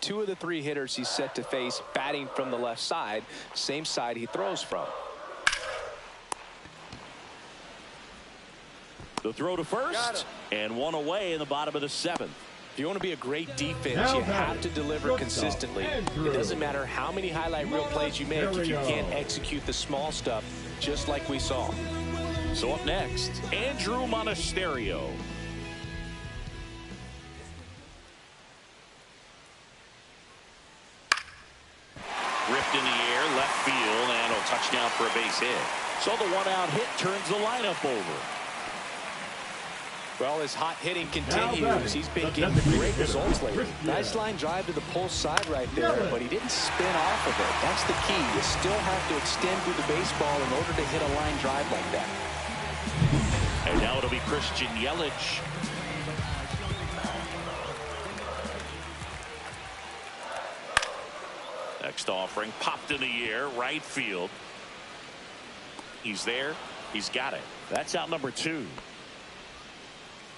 2 of the 3 hitters he's set to face batting from the left side, same side he throws from. The throw to first, and 1 away in the bottom of the 7th. If you want to be a great defense, you have to deliver consistently. It doesn't matter how many highlight reel plays you make if you can't execute the small stuff, just like we saw. So up next, Andrew Monasterio. Ripped in the air, left field, and a touchdown for a base hit. So the 1-out hit turns the lineup over. Well, his hot hitting continues. He's been getting great results lately. Nice line drive to the pull side right there, but he didn't spin off of it. That's the key. You still have to extend through the baseball in order to hit a line drive like that. And now it'll be Christian Yelich. Next offering popped in the air, right field. He's there. He's got it. That's out number 2.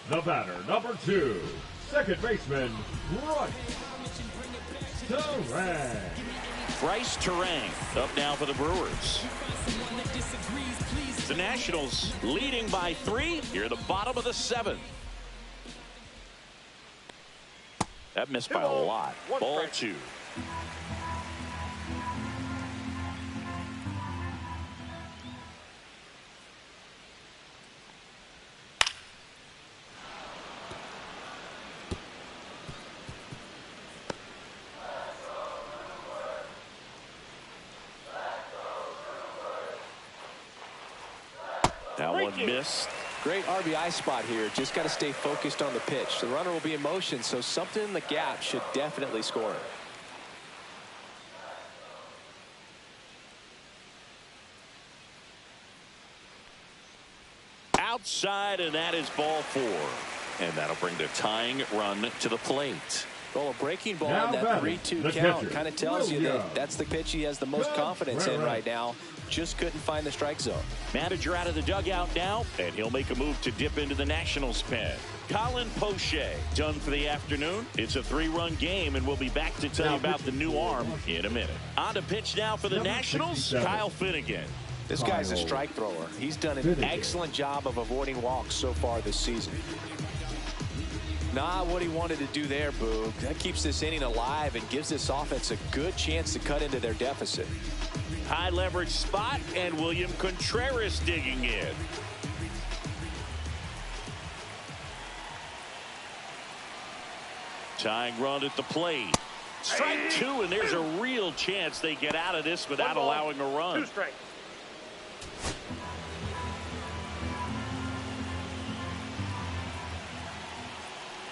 The batter, number 2, second baseman, Bryce Terang. Bryce Terang up now for the Brewers. The Nationals leading by 3 here at the bottom of the 7th. That missed by a lot. Ball 2. That one missed. Great RBI spot here. Just got to stay focused on the pitch. The runner will be in motion, so something in the gap should definitely score it. Outside, and that is ball 4. And that'll bring the tying run to the plate. Well, a breaking ball on that 3-2 count kind of tells you that that's the pitch he has the most confidence in right now. Just couldn't find the strike zone. Manager out of the dugout now, and he'll make a move to dip into the Nationals pen. Colin Poche done for the afternoon. It's a 3-run game, and we'll be back to tell you about the new arm in a minute. On to pitch now for the Nationals, Kyle Finnegan. This guy's a strike thrower. He's done an excellent job of avoiding walks so far this season. Not what he wanted to do there, Boog. That keeps this inning alive and gives this offense a good chance to cut into their deficit. High leverage spot, and William Contreras digging in. Tying run at the plate. Strike 2, and there's a real chance they get out of this without allowing a run. 2 strikes.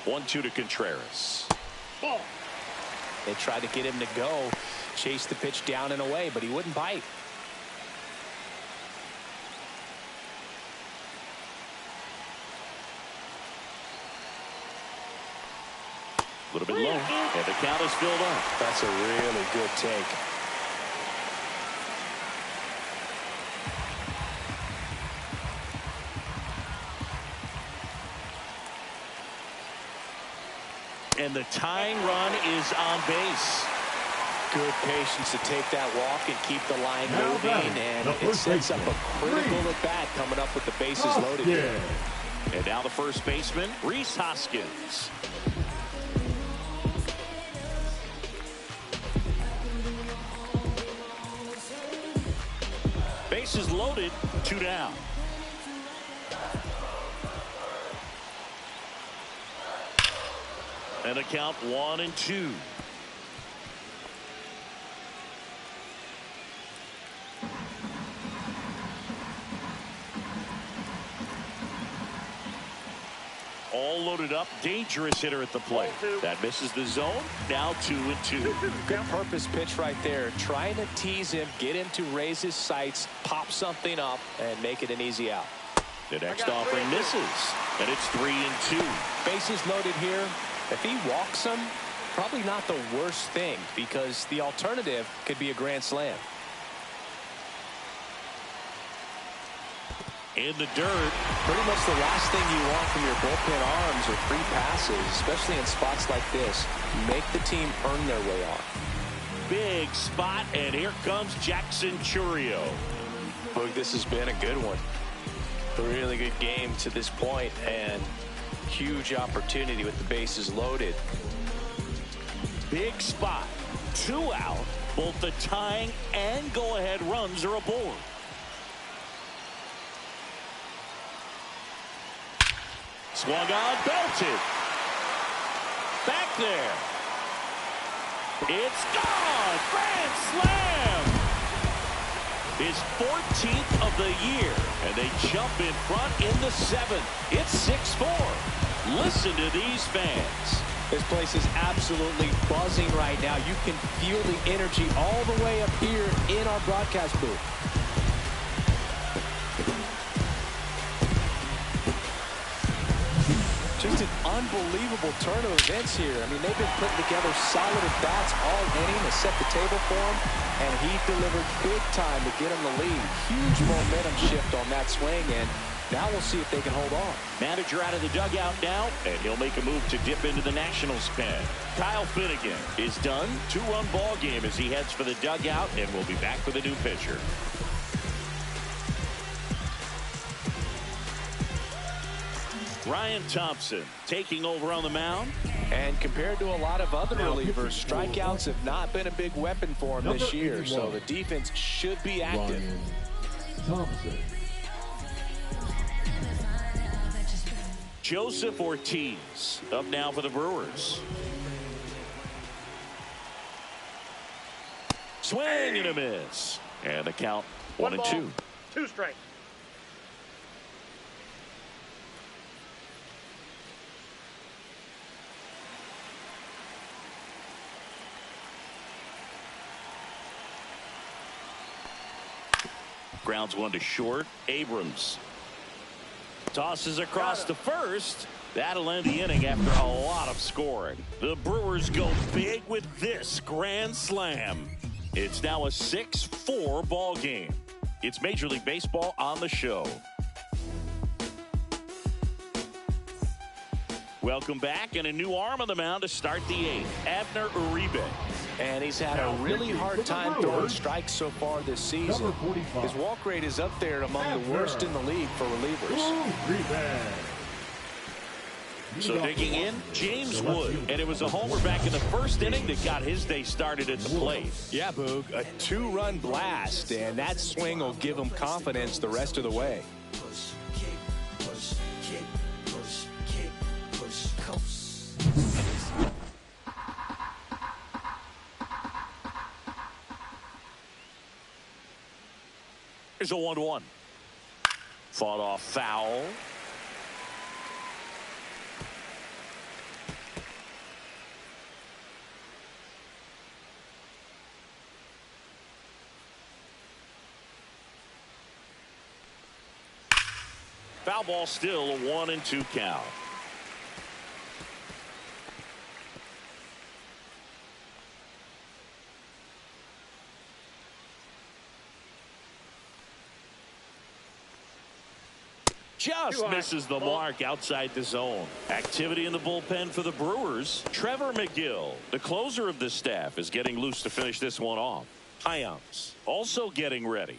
One-two to Contreras. Ball. They tried to get him to go, chase the pitch down and away, but he wouldn't bite. A little bit low, and the count is filled up. That's a really good take. And the tying run is on base. Good patience to take that walk and keep the line moving, and it sets up a critical at bat coming up with the bases loaded here. And now the first baseman, Rhys Hoskins. Bases loaded, 2 down. And a count 1-2. All loaded up, dangerous hitter at the plate. That misses the zone. Now 2-2. Good purpose pitch right there. Trying to tease him, get him to raise his sights, pop something up, and make it an easy out. The next offering misses, and it's 3-2. Bases loaded here. If he walks him, probably not the worst thing, because the alternative could be a grand slam. in the dirt. Pretty much the last thing you want from your bullpen arms are free passes, especially in spots like this. Make the team earn their way on. Big spot, and here comes Jackson Chourio. Boog, this has been a good one. A really good game to this point, and huge opportunity with the bases loaded. Big spot. 2 out. Both the tying and go-ahead runs are aboard. Swung on, belted. Back there. It's gone. Grand slam. His 14th of the year, and they jump in front in the 7th. It's 6-4. Listen to these fans. This place is absolutely buzzing right now. You can feel the energy all the way up here in our broadcast booth. Just an unbelievable turn of events here. I mean, they've been putting together solid at-bats all inning to set the table for him, and he delivered big time to get him the lead. Huge momentum shift on that swing, and now we'll see if they can hold on. Manager out of the dugout now, and he'll make a move to dip into the Nationals pen. Kyle Finnegan is done. 2-run ball game as he heads for the dugout, and we'll be back with a new pitcher. Ryan Thompson taking over on the mound. And compared to a lot of other relievers, strikeouts have not been a big weapon for him this year, so the defense should be active. Thompson. Joseph Ortiz up now for the Brewers. Swing and a miss. And the count 1-2. 2 strikes. Grounds one to short. Abrams tosses across to first. That'll end the inning after a lot of scoring. The Brewers go big with this grand slam. It's now a 6-4 ball game. It's Major League Baseball on the show. Welcome back, and a new arm on the mound to start the 8th. Abner Uribe. And he's had a really hard time throwing strikes so far this season. His walk rate is up there among the worst in the league for relievers. So digging in, James Wood. And it was a homer back in the first inning that got his day started at the plate. Yeah, Boog, a 2-run blast, and that swing will give him confidence the rest of the way. Here's a 1-1. Fought off foul. Foul ball, still a 1-2 count. Just misses the mark outside the zone. Activity in the bullpen for the Brewers. Trevor McGill, the closer of the staff, is getting loose to finish this one off. Hyams also getting ready.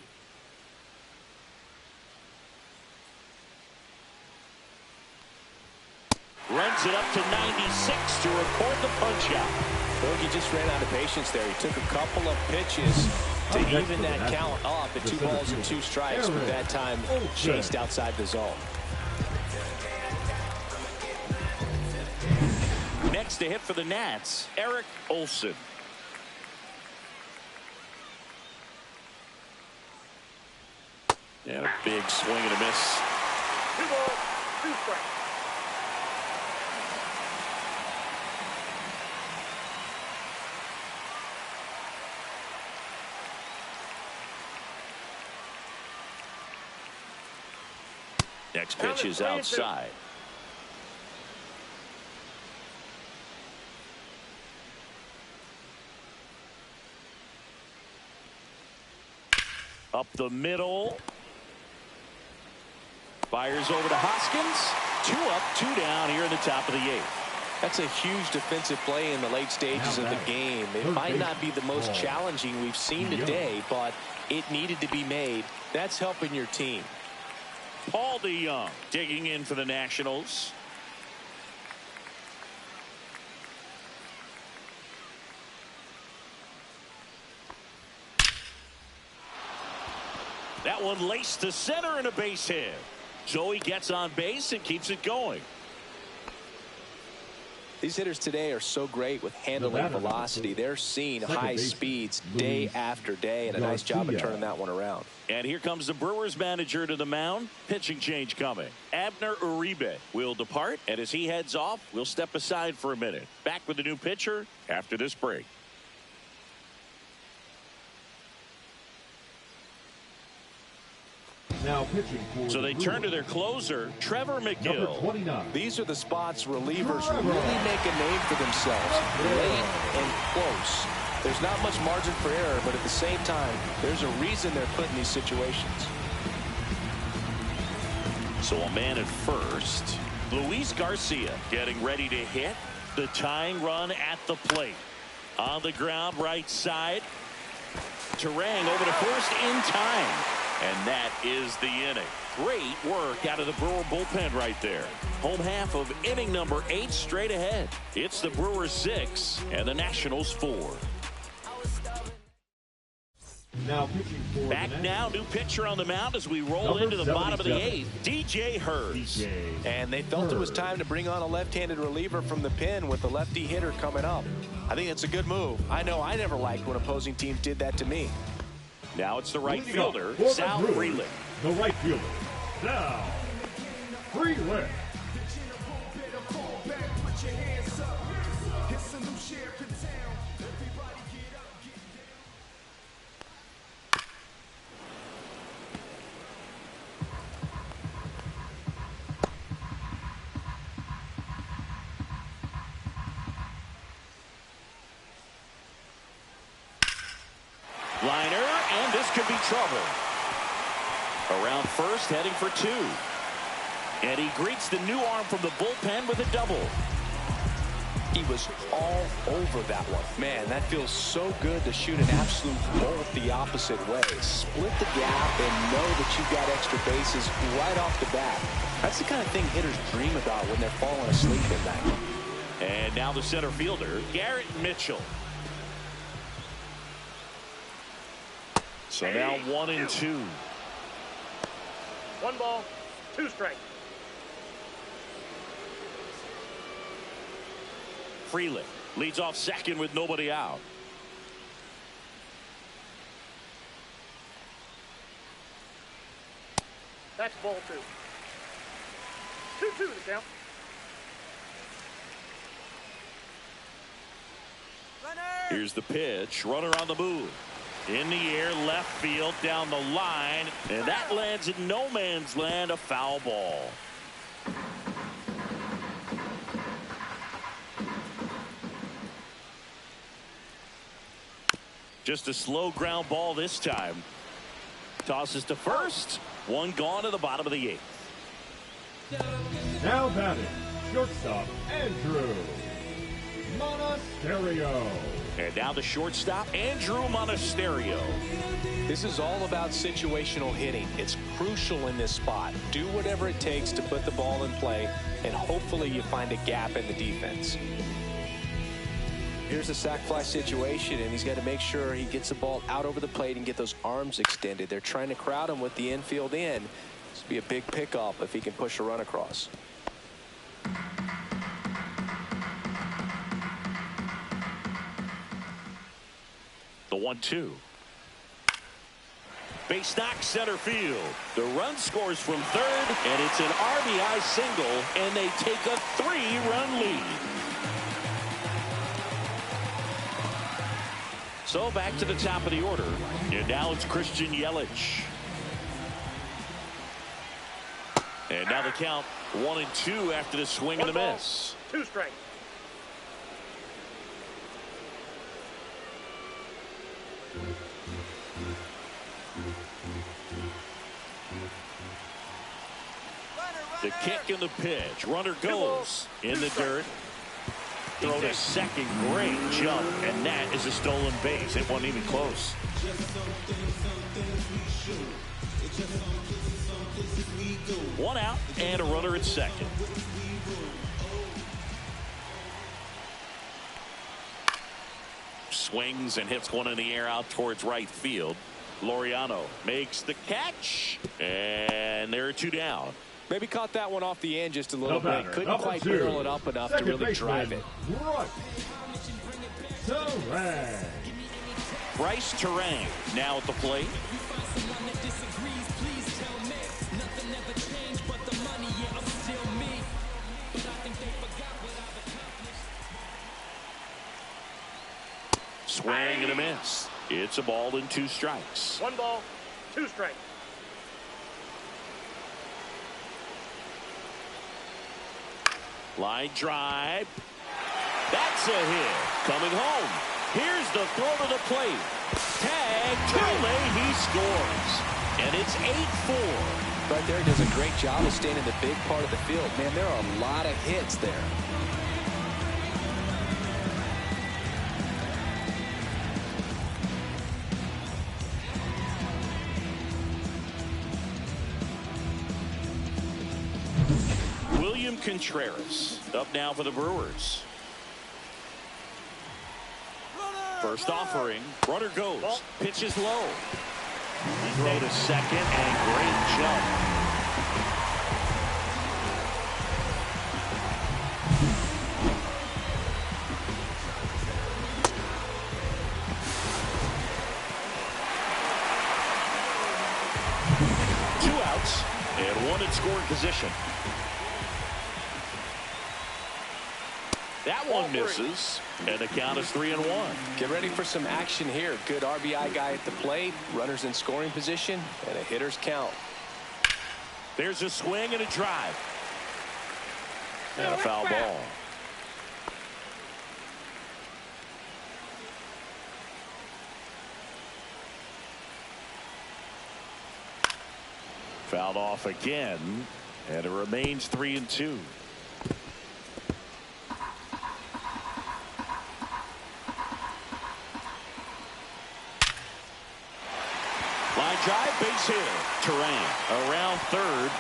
Runs it up to 96 to record the punch out. Bogey just ran out of patience there. He took a couple of pitches to even that count up at 2 balls and 2 strikes, but that time chased outside the zone. Next to hit for the Nats, Eric Olson. And a big swing and a miss. 2 balls, 2 strikes. Next pitch is outside. Up the middle. Fires over to Hoskins. 2 up, 2 down here in the top of the 8th. That's a huge defensive play in the late stages of the game. It might not be the most challenging we've seen today, but it needed to be made. That's helping your team. Paul DeYoung digging in for the Nationals. That one laced to center and a base hit. So he gets on base and keeps it going. These hitters today are so great with handling velocity. They're seeing high speeds day after day, and a nice job of turning that one around. And here comes the Brewers manager to the mound. Pitching change coming. Abner Uribe will depart, and as he heads off, we'll step aside for a minute. Back with the new pitcher after this break. Now pitching for so they turn to their closer, Trevor McGill. These are the spots relievers really make a name for themselves. Late and close. There's not much margin for error, but at the same time, there's a reason they're put in these situations. So a man at first. Luis Garcia getting ready to hit. The tying run at the plate. On the ground, right side. Turang over to first in time. And that is the inning. Great work out of the Brewer bullpen right there. Home half of inning number 8 straight ahead. It's the Brewers 6 and the Nationals 4. Now pitching for back now, new pitcher on the mound as we roll into the bottom of the 8th. DJ Hurts. And they felt it was time to bring on a left-handed reliever from the pen with the lefty hitter coming up. I think it's a good move. I know I never liked when opposing teams did that to me. Now it's the right fielder, Sal Freeland. The right fielder, Sal Freeland. Liner, and this could be trouble. Around first, heading for 2. And he greets the new arm from the bullpen with a double. He was all over that one. Man, that feels so good to shoot an absolute bolt the opposite way. Split the gap and know that you've got extra bases right off the bat. That's the kind of thing hitters dream about when they're falling asleep at night. And now the center fielder, Garrett Mitchell. So now 1-2. 1 ball, 2 strikes. Freeland leads off second with nobody out. That's ball 2. 2-2 the count. Here's the pitch. Runner on the move. In the air, left field, down the line, and that lands in no man's land, a foul ball. Just a slow ground ball this time. Tosses to first. 1 gone to the bottom of the 8th. Now batting, shortstop Andrew Monasterio. And now the shortstop, Andrew Monasterio. This is all about situational hitting. It's crucial in this spot. Do whatever it takes to put the ball in play, and hopefully you find a gap in the defense. Here's a sac fly situation, and he's got to make sure he gets the ball out over the plate and get those arms extended. They're trying to crowd him with the infield in. This will be a big pickup if he can push a run across. The 1-2. Base knock center field. The run scores from third, and it's an RBI single, and they take a 3-run lead. So back to the top of the order, and now it's Christian Yelich. And now the count 1-2 after the swing and the miss. 2 strikes. The kick and the pitch. Runner goes in the dirt. Throw to second. Great jump. And that is a stolen base. It wasn't even close. One out and a runner at second. Swings and hits one in the air out towards right field. Laureano makes the catch. And there are two down. Maybe caught that one off the end just a little bit. Couldn't quite curl it up enough to really drive it. Bryce Terang now at the plate. Swing and a miss. It's a ball and 2 strikes. 1 ball, 2 strikes. Line drive. That's a hit. Coming home. Here's the throw to the plate. Tag. Turley. He scores. And it's 8-4. Right there, he does a great job of staying in the big part of the field. Man, there are a lot of hits there. William Contreras up now for the Brewers. First offering. Runner goes. Pitch is low. Throw to second and great jump. Two outs and one in scoring position. That one misses, and the count is 3-1. Get ready for some action here. Good RBI guy at the plate, runners in scoring position, and a hitter's count. There's a swing and a drive. And a foul ball. Fouled off again, and it remains 3-2. Line drive, base hit. Terang around third.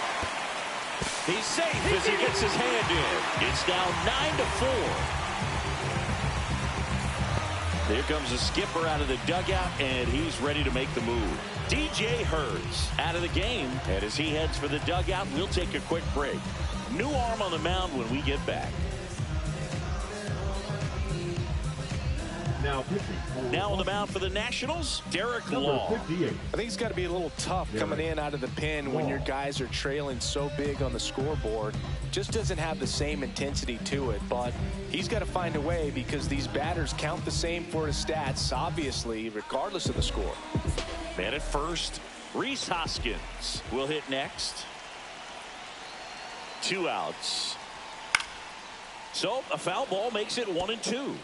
He's safe as he gets his hand in. It's now 9-4. Here comes the skipper out of the dugout, and he's ready to make the move. DJ Hurts out of the game, and as he heads for the dugout, we'll take a quick break. New arm on the mound when we get back. Now on the mound for the Nationals, Derek Law. I think it's got to be a little tough coming in out of the pen when your guys are trailing so big on the scoreboard. Just doesn't have the same intensity to it, but he's got to find a way because these batters count the same for his stats, obviously, regardless of the score. Man at first, Rhys Hoskins will hit next. 2 outs. So a foul ball makes it 1-2.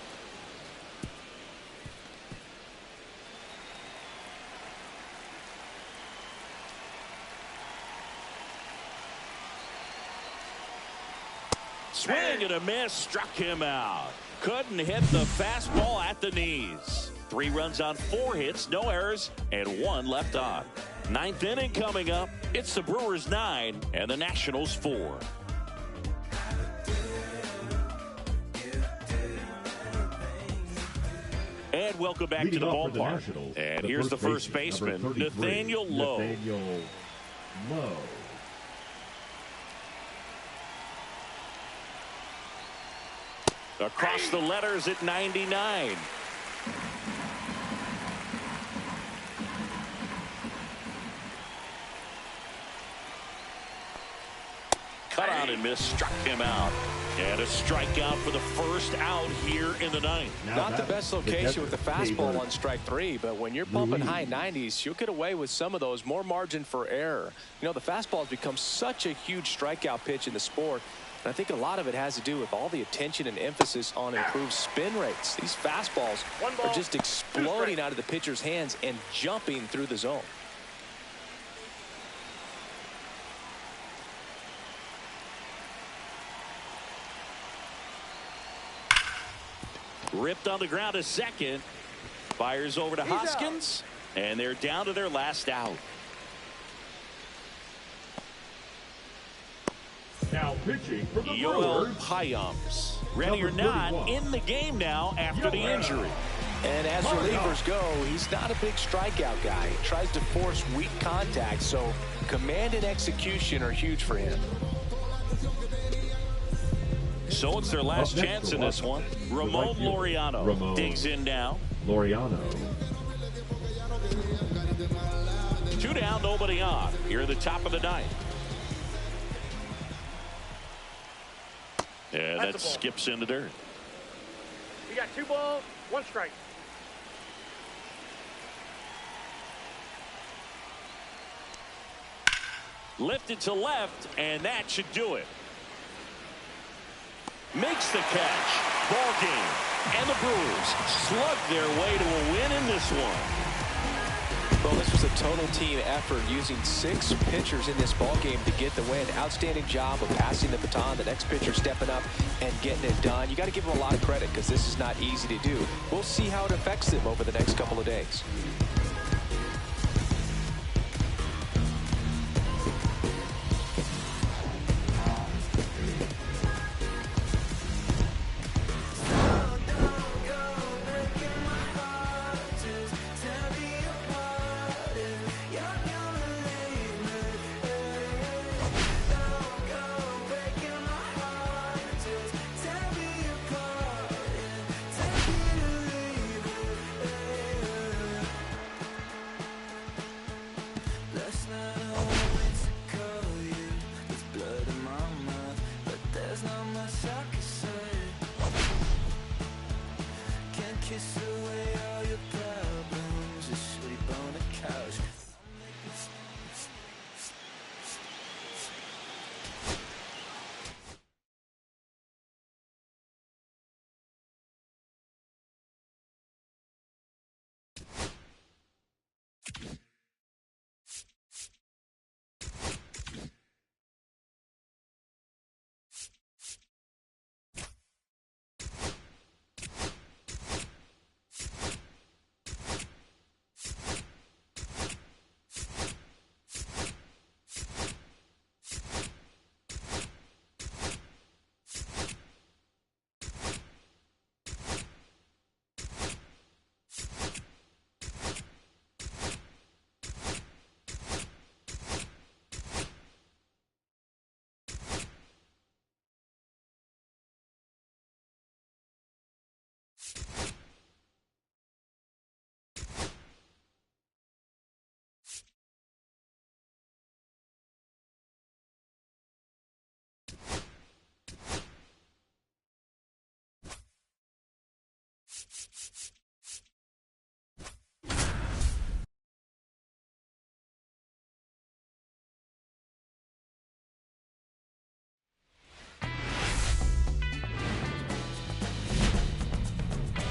Swing and a miss, struck him out. Couldn't hit the fastball at the knees. 3 runs on 4 hits, no errors, and 1 left on. 9th inning coming up. It's the Brewers 9 and the Nationals 4. And welcome back to the ballpark. And here's the first baseman, Nathaniel Lowe. Across the letters at 99. Cut out and miss, struck him out. And a strikeout for the first out here in the 9th. Not the best location with the fastball on strike 3, but when you're pumping high 90s, you'll get away with some of those. More margin for error. You know, the fastball has become such a huge strikeout pitch in the sport. And I think a lot of it has to do with all the attention and emphasis on improved spin rates. These fastballs are just exploding out of the pitcher's hands and jumping through the zone. Ripped on the ground to second. Fires over to Hoskins. And they're down to their last out. Now pitching for the Yoel Brewers, Payams. Ready or Number not, 31. in the game now after the injury. And as relievers go, he's not a big strikeout guy. He tries to force weak contact, so command and execution are huge for him. So it's their last Up next chance for in this one. Washington, the Ramon right fielder, Laureano Ramon digs in now. Laureano. 2 down, nobody on. Here at the top of the ninth. Yeah, that That's a ball. skips into dirt. You got 2 balls, 1 strike. Lifted to left, and that should do it. Makes the catch. Ball game. And the Brewers slug their way to a win in this one. Well, this was a total team effort, using 6 pitchers in this ball game to get the win. Outstanding job of passing the baton. The next pitcher stepping up and getting it done. You got to give them a lot of credit because this is not easy to do. We'll see how it affects them over the next couple of days.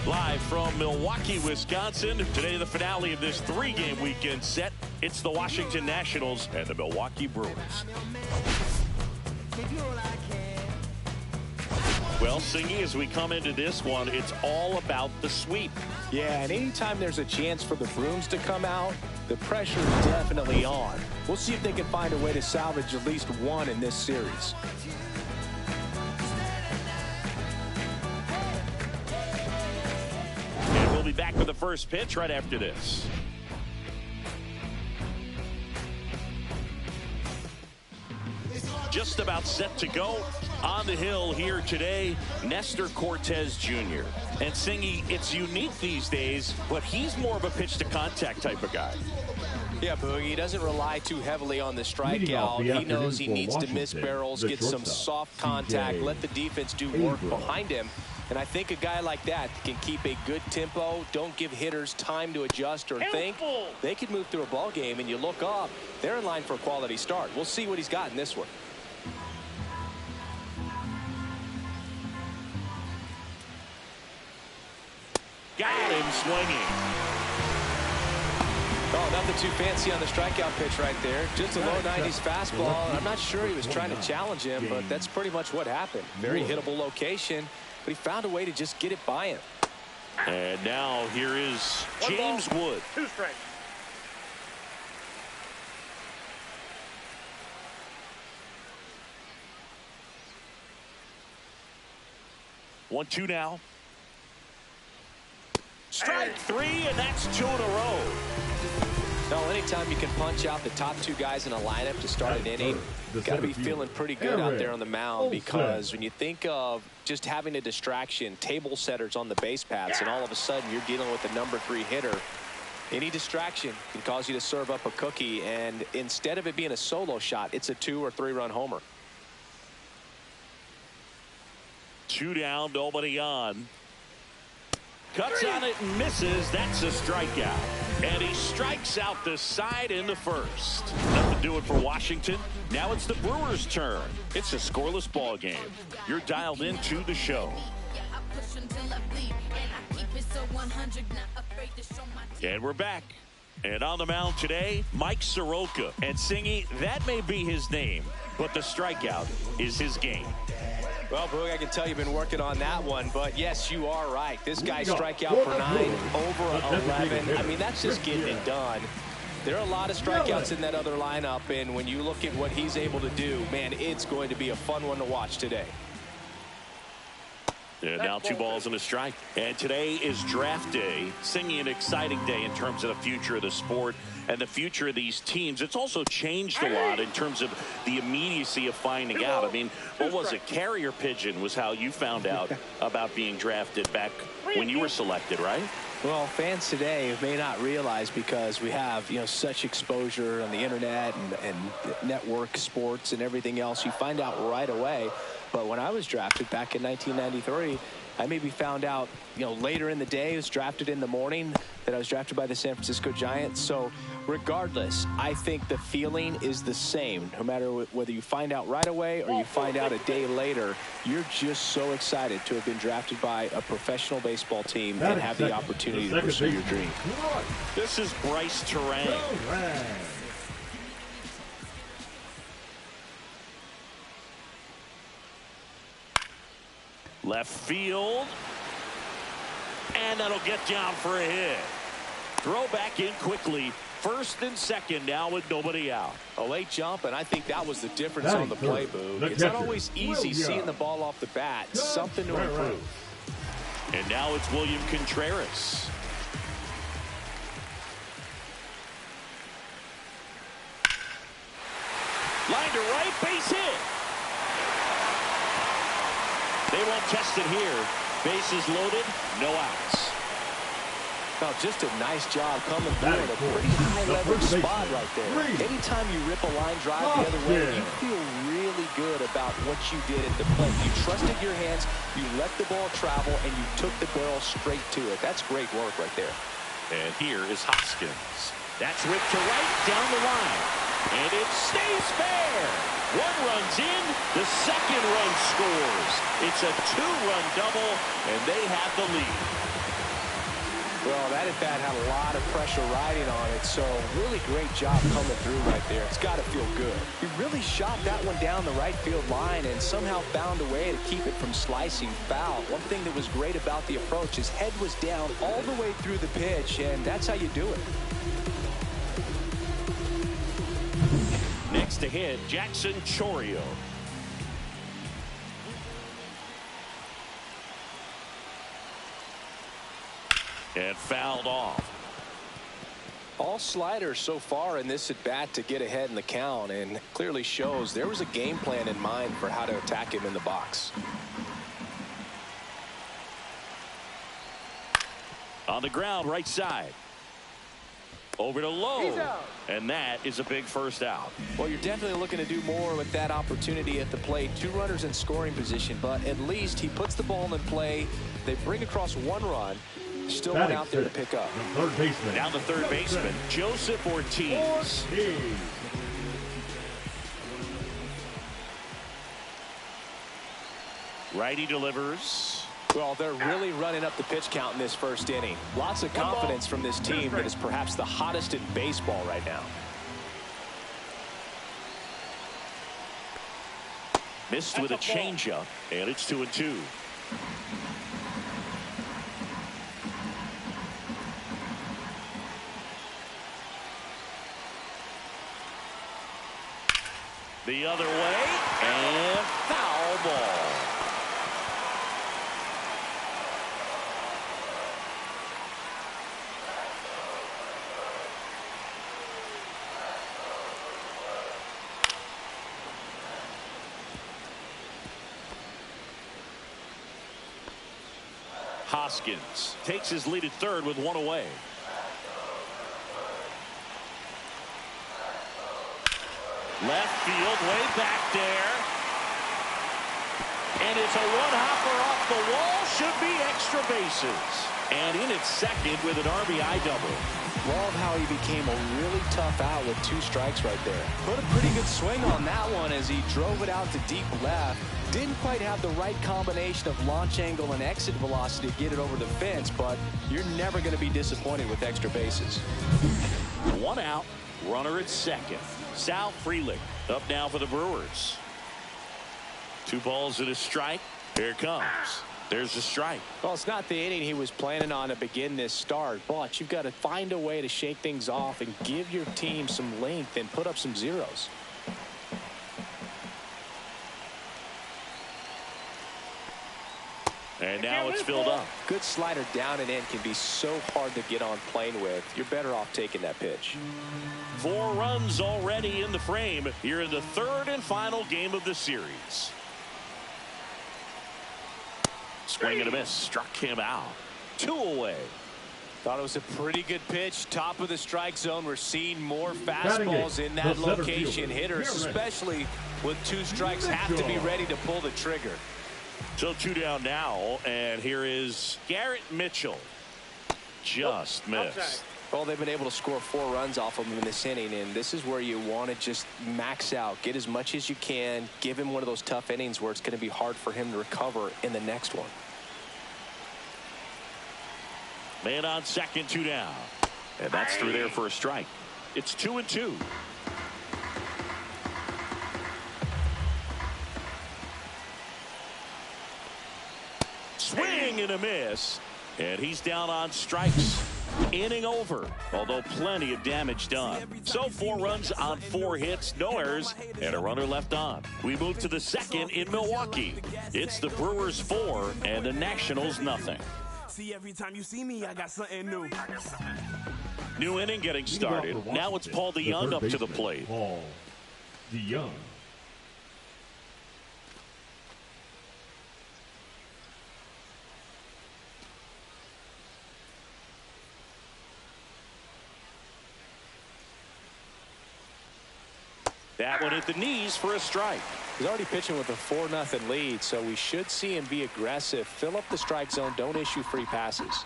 Live from Milwaukee, Wisconsin. Today, the finale of this 3-game weekend set. It's the Washington Nationals and the Milwaukee Brewers. Well, Singy, as we come into this one, it's all about the sweep. Yeah, and anytime there's a chance for the Brooms to come out, the pressure is definitely on. We'll see if they can find a way to salvage at least one in this series. And we'll be back with the first pitch right after this. Just about set to go on the hill here today, Nestor Cortez Jr. And Singy, it's unique these days, but he's more of a pitch to contact type of guy. Yeah, Boogie, he doesn't rely too heavily on the Leading off strikeout. the He knows afternoon he for needs to miss Washington, barrels, the get some shortstop, soft contact, CJ let the defense do work Abrams. behind him. And I think a guy like that can keep a good tempo, don't give hitters time to adjust or think. They could move through a ball game, and you look up, they're in line for a quality start. We'll see what he's got in this one. Got him swinging. Oh, nothing too fancy on the strikeout pitch right there. Just a low 90s fastball. I'm not sure he was trying to challenge him, but that's pretty much what happened. Very hittable location, but he found a way to just get it by him. And now here is James Wood. 2 strikes. One, two now. Strike 3, and that's 2 in a row. No, anytime you can punch out the top 2 guys in a lineup to start an inning, you've got to be feeling pretty good out there on the mound, because when you think of just having a distraction, table setters on the base paths, and all of a sudden you're dealing with the number 3 hitter, any distraction can cause you to serve up a cookie, and instead of it being a solo shot, it's a 2 or 3 run homer. 2 down, nobody on. Cuts on it and misses. That's a strikeout. And he strikes out the side in the first. Nothing doing for Washington. Now it's the Brewers' turn. It's a scoreless ball game. You're dialed into the show. And we're back. And on the mound today, Mike Soroka. And Singy, that may be his name, but the strikeout is his game. Well, Boog, I can tell you've been working on that one, but yes, you are right. This guy strike out for 9, over 11. I mean, that's just getting it done. There are a lot of strikeouts in that other lineup, and when you look at what he's able to do, man, it's going to be a fun one to watch today. And now 2 balls and a strike. And today is draft day. Singing an exciting day in terms of the future of the sport and the future of these teams. It's also changed a lot in terms of the immediacy of finding out. I mean, what was it? Carrier pigeon was how you found out about being drafted back when you were selected, right? Well, fans today may not realize, because we have, such exposure on the internet and network sports and everything else. You find out right away. But when I was drafted back in 1993, I maybe found out, later in the day. I was drafted in the morning that I was drafted by the San Francisco Giants. So regardless, I think the feeling is the same. No matter whether you find out right away or you find out a day later, you're just so excited to have been drafted by a professional baseball team and have the opportunity to pursue your dream. This is Bryce Terang. Left field. And that'll get down for a hit. Throw back in quickly. First and second now with nobody out. A late jump, and I think that was the difference on the play, Boog. It's not always easy seeing the ball off the bat. Something to improve. And now it's William Contreras. Line to right, base hit. They won't test it here. Bases loaded, no outs. Well, just a nice job coming through in a pretty high leverage spot right there. Anytime you rip a line drive the other way, you feel really good about what you did at the plate. You trusted your hands, you let the ball travel, and you took the barrel straight to it. That's great work right there. And here is Hoskins. That's whipped to right, down the line. And it stays fair. 1 run's in, the second run scores. It's a 2-run double, and they have the lead. Well, that at bat had a lot of pressure riding on it, so really great job coming through right there. It's got to feel good. He really shot that one down the right field line and somehow found a way to keep it from slicing foul. One thing that was great about the approach, his head was down all the way through the pitch, and that's how you do it. Next to hit, Jackson Chourio. And fouled off. All sliders so far in this at bat to get ahead in the count, and clearly shows there was a game plan in mind for how to attack him in the box. On the ground, right side. Over to Lowe, and that is a big first out. Well, you're definitely looking to do more with that opportunity at the plate. 2 runners in scoring position, but at least he puts the ball in play. They bring across 1 run. Still one out there to pick up. Third baseman. Now the third baseman, Joseph Ortiz. Righty delivers. Well, they're really running up the pitch count in this first inning. Lots of confidence from this team that is perhaps the hottest in baseball right now. Missed with a changeup, and it's 2-2. The other way, and foul ball. Hoskins takes his lead at third with one away. Left field, way back there. And it's a one-hopper off the wall. Should be extra bases. And in at second with an RBI double. Love how he became a really tough out with 2 strikes right there. Put a pretty good swing on that one as he drove it out to deep left. Didn't quite have the right combination of launch angle and exit velocity to get it over the fence, but you're never going to be disappointed with extra bases. 1 out, runner at second. Sal Frelick up now for the Brewers. 2 balls and a strike. Here it comes. There's the strike. Well, it's not the inning he was planning on to begin this start, but you've got to find a way to shake things off and give your team some length and put up some zeros. And now it's filled up. Good slider down and in can be so hard to get on plane with. You're better off taking that pitch. 4 runs already in the frame here in the 3rd and final game of the series. Swing and a miss. Struck him out. 2 away. Thought it was a pretty good pitch. Top of the strike zone. We're seeing more fastballs in that location. Hitters, especially with 2 strikes, have to be ready to pull the trigger. So 2 down now, and here is Garrett Mitchell. Just missed. Well, they've been able to score 4 runs off of him in this inning, and this is where you want to just max out. Get as much as you can. Give him one of those tough innings where it's going to be hard for him to recover in the next one. Man on second, 2 down. And that's through there for a strike. It's 2-2. Swing and a miss. And he's down on strikes. Inning over, although plenty of damage done. So 4 runs on 4 hits, no errors, and a runner left on. We move to the 2nd in Milwaukee. It's the Brewers 4 and the Nationals nothing. See, every time you see me, I got something new. New inning getting started. Now it's Paul DeYoung up to the plate. Paul DeYoung. That one hit the knees for a strike. He's already pitching with a 4-0 lead, so we should see him be aggressive. Fill up the strike zone. Don't issue free passes.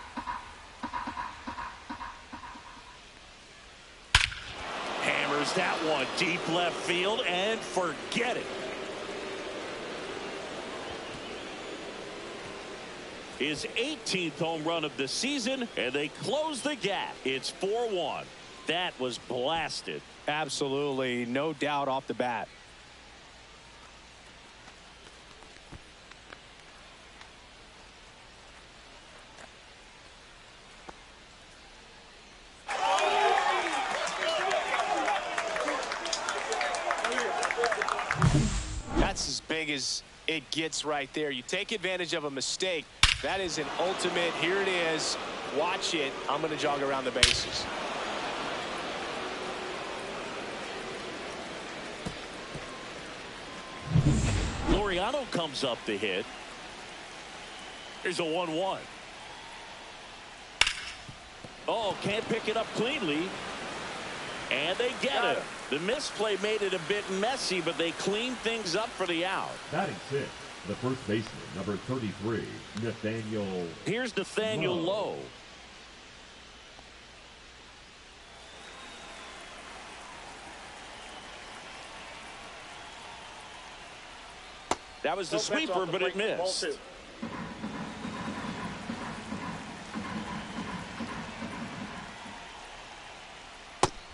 Hammers that one deep left field and forget it. His 18th home run of the season, and they close the gap. It's 4-1. That was blasted. Absolutely, no doubt off the bat. That's as big as it gets right there. You take advantage of a mistake. That is an ultimate. Here it is. Watch it. I'm going to jog around the bases. Laureano comes up to hit. Here's a 1-1. Oh, can't pick it up cleanly. And they get it. The misplay made it a bit messy, but they cleaned things up for the out. Batting 6, the first baseman, number 33, Nathaniel. Here's Nathaniel Lowe. That was the sweeper, but it missed.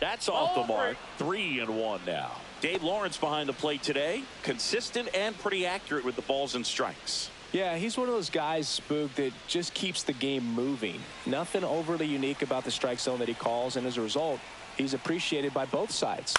That's off the mark. 3-1 now. Dave Lawrence behind the plate today. Consistent and pretty accurate with the balls and strikes. Yeah, he's one of those guys, Spook, that just keeps the game moving. Nothing overly unique about the strike zone that he calls, and as a result, he's appreciated by both sides.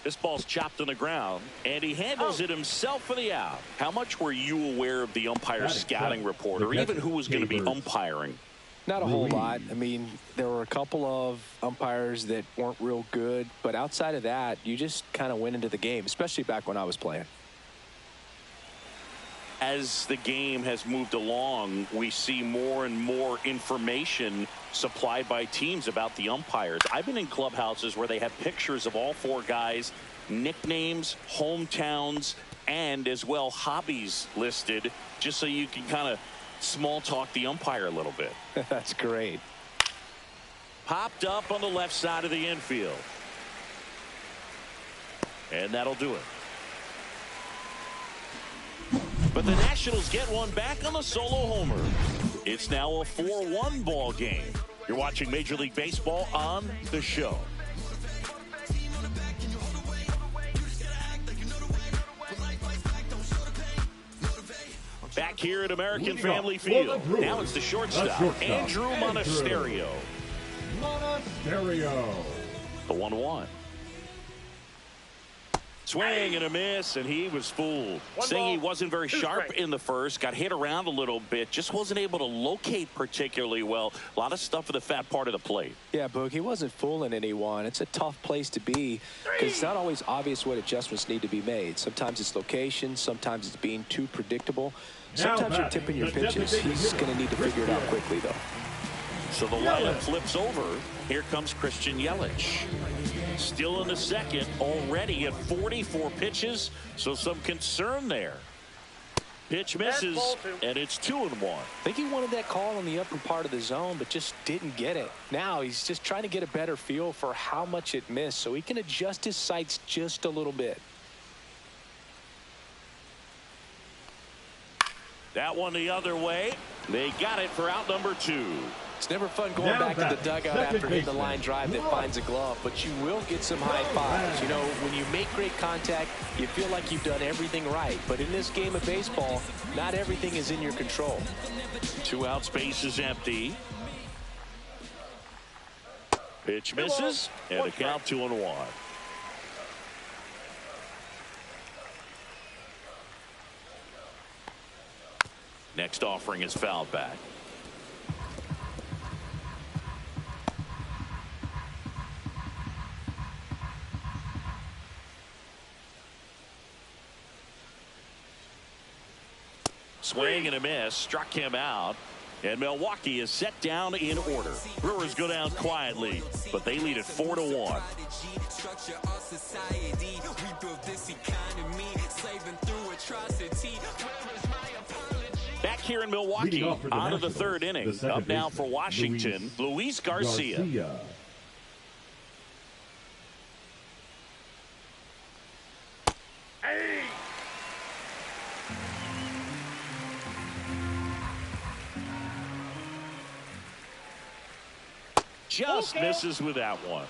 This ball's chopped on the ground, and he handles it himself for the out. How much were you aware of the umpire's scouting report, or even who was going to be umpiring? Not a whole lot. I mean, there were a couple of umpires that weren't real good, but outside of that, you just kind of went into the game, especially back when I was playing. As the game has moved along, we see more and more information supplied by teams about the umpires. I've been in clubhouses where they have pictures of all four guys, nicknames, hometowns, and as well hobbies listed, just so you can kind of small talk the umpire a little bit. That's great. Popped up on the left side of the infield. And that'll do it. But the Nationals get one back on the solo homer. It's now a 4-1 ball game. You're watching Major League Baseball on The Show. Back here at American Family Field. Now it's the shortstop, Andrew Monasterio. The 1-1. Swing and a miss, and he was fooled. Saying he wasn't very sharp in the first, got hit around a little bit, just wasn't able to locate particularly well. A lot of stuff at the fat part of the plate. Yeah, Boog, he wasn't fooling anyone. It's a tough place to be because it's not always obvious what adjustments need to be made. Sometimes it's location, sometimes it's being too predictable. Sometimes you're tipping your pitches. He's going to need to figure it out quickly, though. So the lineup flips over. Here comes Christian Yelich. Still in the second, already at 44 pitches, so some concern there. Pitch misses, and it's 2-1. I think he wanted that call in the upper part of the zone, but just didn't get it. Now he's just trying to get a better feel for how much it missed so he can adjust his sights just a little bit. That one the other way. They got it for out number 2. It's never fun going back to the dugout after hitting the line drive that finds a glove, but you will get some high fives. You know, when you make great contact, you feel like you've done everything right. But in this game of baseball, not everything is in your control. 2 out, space is empty. Pitch misses, and a count 2-1. Next offering is fouled back. Swing and a miss, struck him out, and Milwaukee is set down in order. Brewers go down quietly, but they lead at 4-1. Back here in Milwaukee, on to the third inning. Up now for Washington, Luis Garcia. Just misses with that one.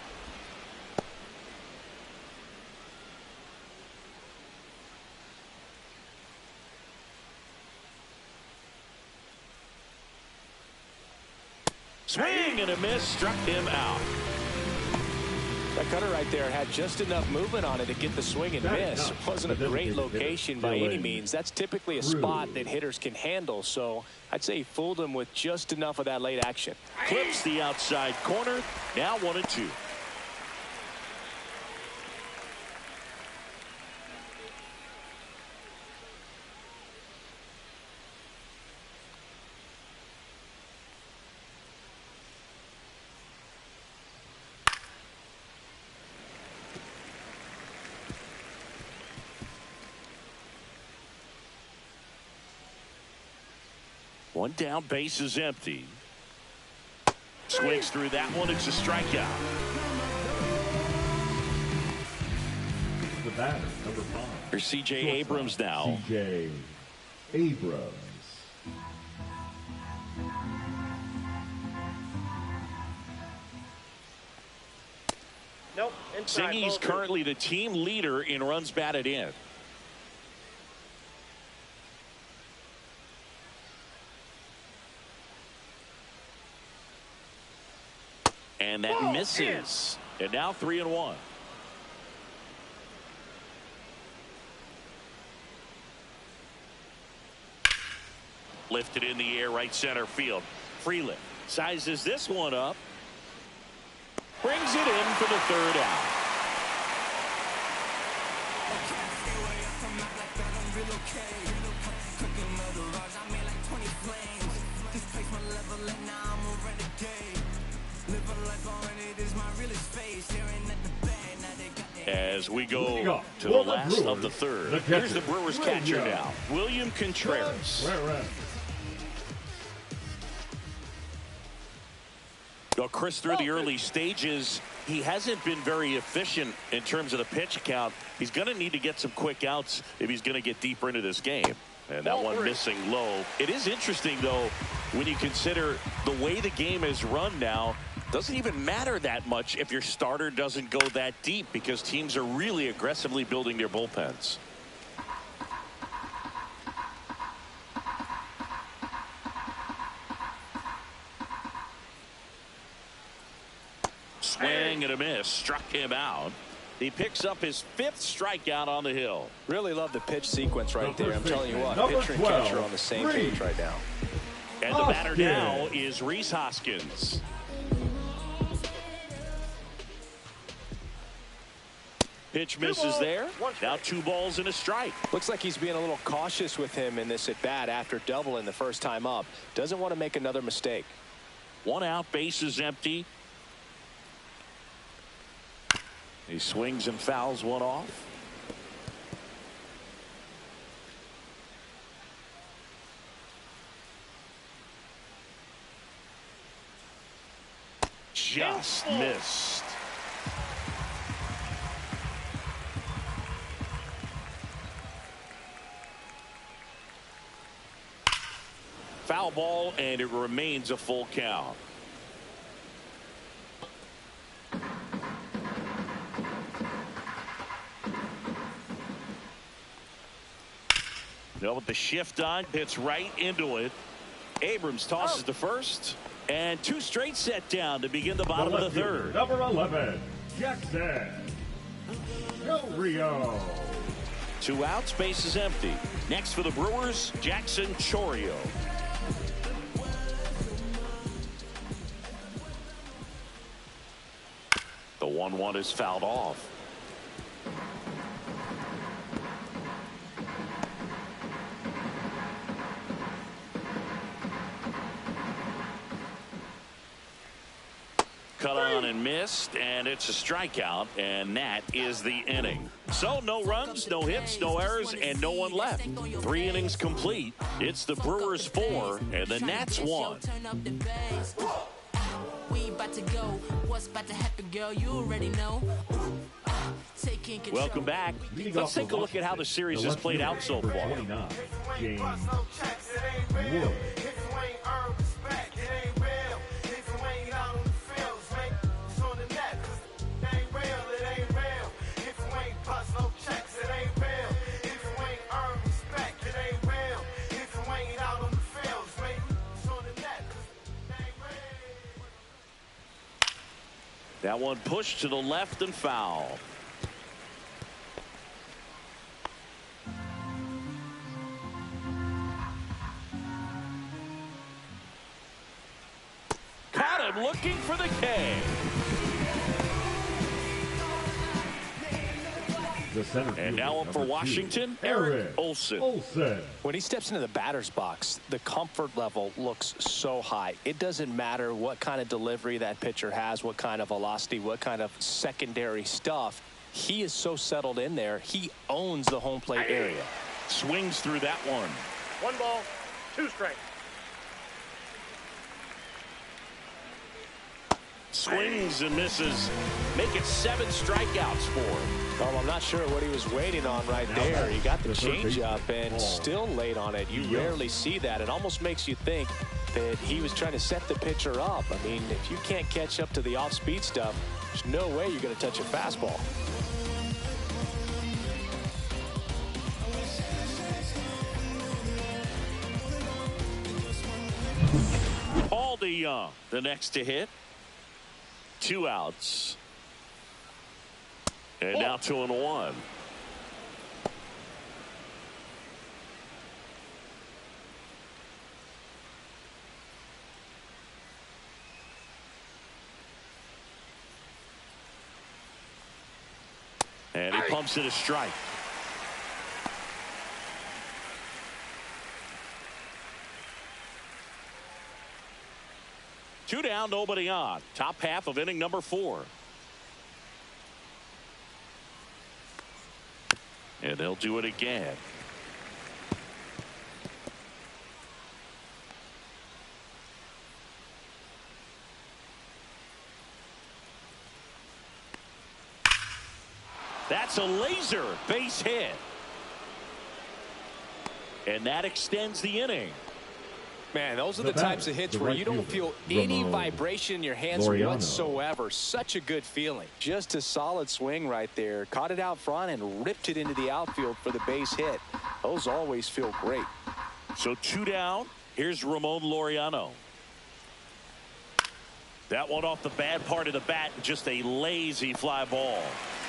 Swing and a miss, struck him out. That cutter right there had just enough movement on it to get the swing and miss. It wasn't a great location by any means. That's typically a spot that hitters can handle, so I'd say he fooled him with just enough of that late action. Clips the outside corner, now 1-2. One down, base is empty. Swings through that one. It's a strikeout. The batter, number 5. Here's C.J. Abrams now. C.J. Abrams. Nope. Singy's currently the team leader in runs batted in. And that misses. And now 3-1. Lifted in the air, right center field. Freeland sizes this one up. Brings it in for the third out. As we go to the last of the third, here's the Brewers catcher now, William Contreras. Well, Chris, through the early stages, he hasn't been very efficient in terms of the pitch count. He's going to need to get some quick outs if he's going to get deeper into this game. And that one missing low. It is interesting, though, when you consider the way the game is run now. Doesn't even matter that much if your starter doesn't go that deep, because teams are really aggressively building their bullpens. Swing and a miss. Struck him out. He picks up his 5th strikeout on the hill. Really love the pitch sequence right there. I'm telling you what, pitcher and catcher are on the same page right now. And the batter now is Rhys Hoskins. Pitch misses there. Now 2 balls and a strike. Looks like he's being a little cautious with him in this at bat after doubling the first time up. Doesn't want to make another mistake. 1 out, base is empty. He swings and fouls one off. Just missed. Foul ball, and it remains a full count. Now with the shift on, hits right into it. Abrams tosses to first, and 2 straight set down to begin the bottom of the third. Number 11, Jackson Del Rio. 2 outs, base is empty. Next for the Brewers, Jackson Chourio. The 1-1 is fouled off. Cut on and missed, and it's a strikeout, and that is the inning. So no runs, no hits, no errors, and no one left. 3 innings complete. It's the Brewers 4 and the Nats 1. Welcome back. Let's take a look at how the series has played out so far. James Wood. That one pushed to the left and foul. Caught him looking for the K. And now up for Washington, Eric Olson. When he steps into the batter's box, the comfort level looks so high. It doesn't matter what kind of delivery that pitcher has, what kind of velocity, what kind of secondary stuff. He is so settled in there. He owns the home plate area. Swings through that one. 1 ball, 2 strikes. Swings and misses. Make it 7 strikeouts for him. Oh, I'm not sure what he was waiting on right there. He got the changeup and still late on it. You rarely see that. It almost makes you think that he was trying to set the pitcher up. I mean, if you can't catch up to the off-speed stuff, there's no way you're going to touch a fastball. Paul DeYoung, the next to hit. 2 outs. And now 2-1. pumps it a strike. Two down, nobody on. Top half of inning number 4. And they'll do it again. That's a laser base hit. And that extends the inning. Man, those are the types of hits where you don't feel any vibration in your hands whatsoever. Such a good feeling. Just a solid swing right there. Caught it out front and ripped it into the outfield for the base hit. Those always feel great. So 2 down. Here's Ramon Laureano. That one off the bad part of the bat. Just a lazy fly ball.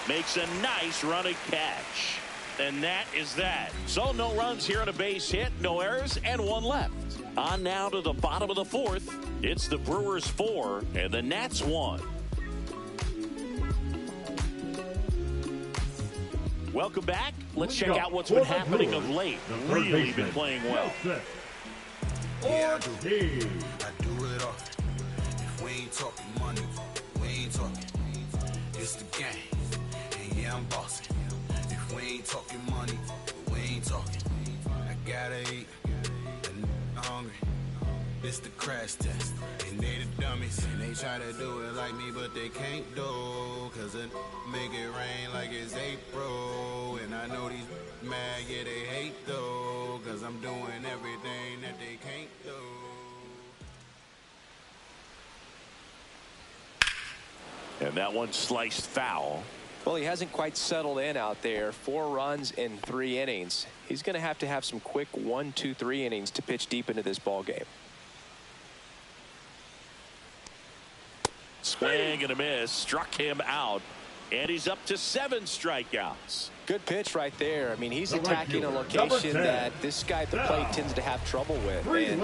Makes a nice running catch. And that is that. So no runs here on a base hit, no errors, and 1 left. On now to the bottom of the 4th. It's the Brewers 4 and the Nats 1. Welcome back. Let's check out what's been happening of late. Really been playing well. Yeah, I do it all. If we ain't talking money, we ain't talking. It's the game. And yeah, I'm bossing. If we ain't talking money, we ain't talking. I gotta eat. I'm hungry. It's the crash test. And they the dummies. And they try to do it like me, but they can't do. Cause it make it rain like it's April. And I know these mad, yeah, they hate though. Cause I'm doing everything that they can't do. And that one sliced foul. Well, he hasn't quite settled in out there. 4 runs in 3 innings. He's going to have some quick 1, 2, 3 innings to pitch deep into this ball game. Swing and a miss. Struck him out. And he's up to 7 strikeouts. Good pitch right there. I mean, he's attacking a location that this guy at the plate tends to have trouble with. And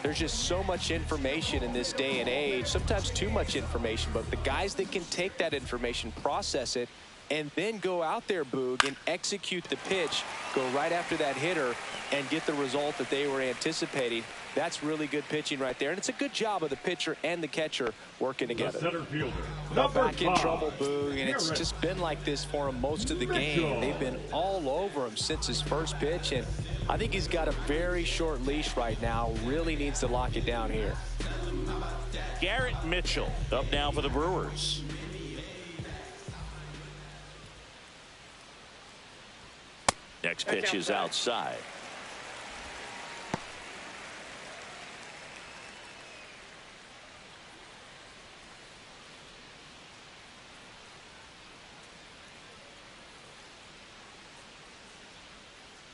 there's just so much information in this day and age, sometimes too much information, but the guys that can take that information, process it, and then go out there, Boog, and execute the pitch, go right after that hitter, and get the result that they were anticipating. That's really good pitching right there, and it's a good job of the pitcher and the catcher working together. Center fielder, Back in trouble, Boog, and it's just been like this for him most of the game. They've been all over him since his first pitch, and I think he's got a very short leash right now. Really needs to lock it down here. Garrett Mitchell up now for the Brewers. Next pitch is outside.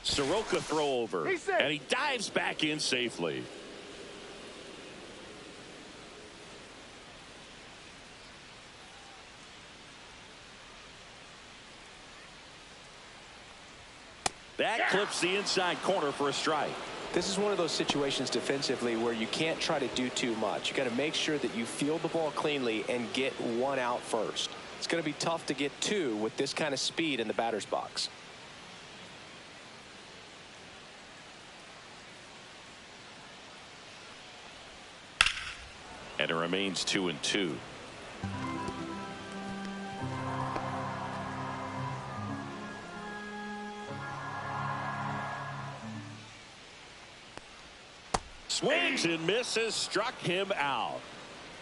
Soroka throw over, and he dives back in safely. That clips the inside corner for a strike. This is one of those situations defensively where you can't try to do too much. You got to make sure that you field the ball cleanly and get 1 out first. It's going to be tough to get 2 with this kind of speed in the batter's box. And it remains 2-2. Swings and misses, struck him out.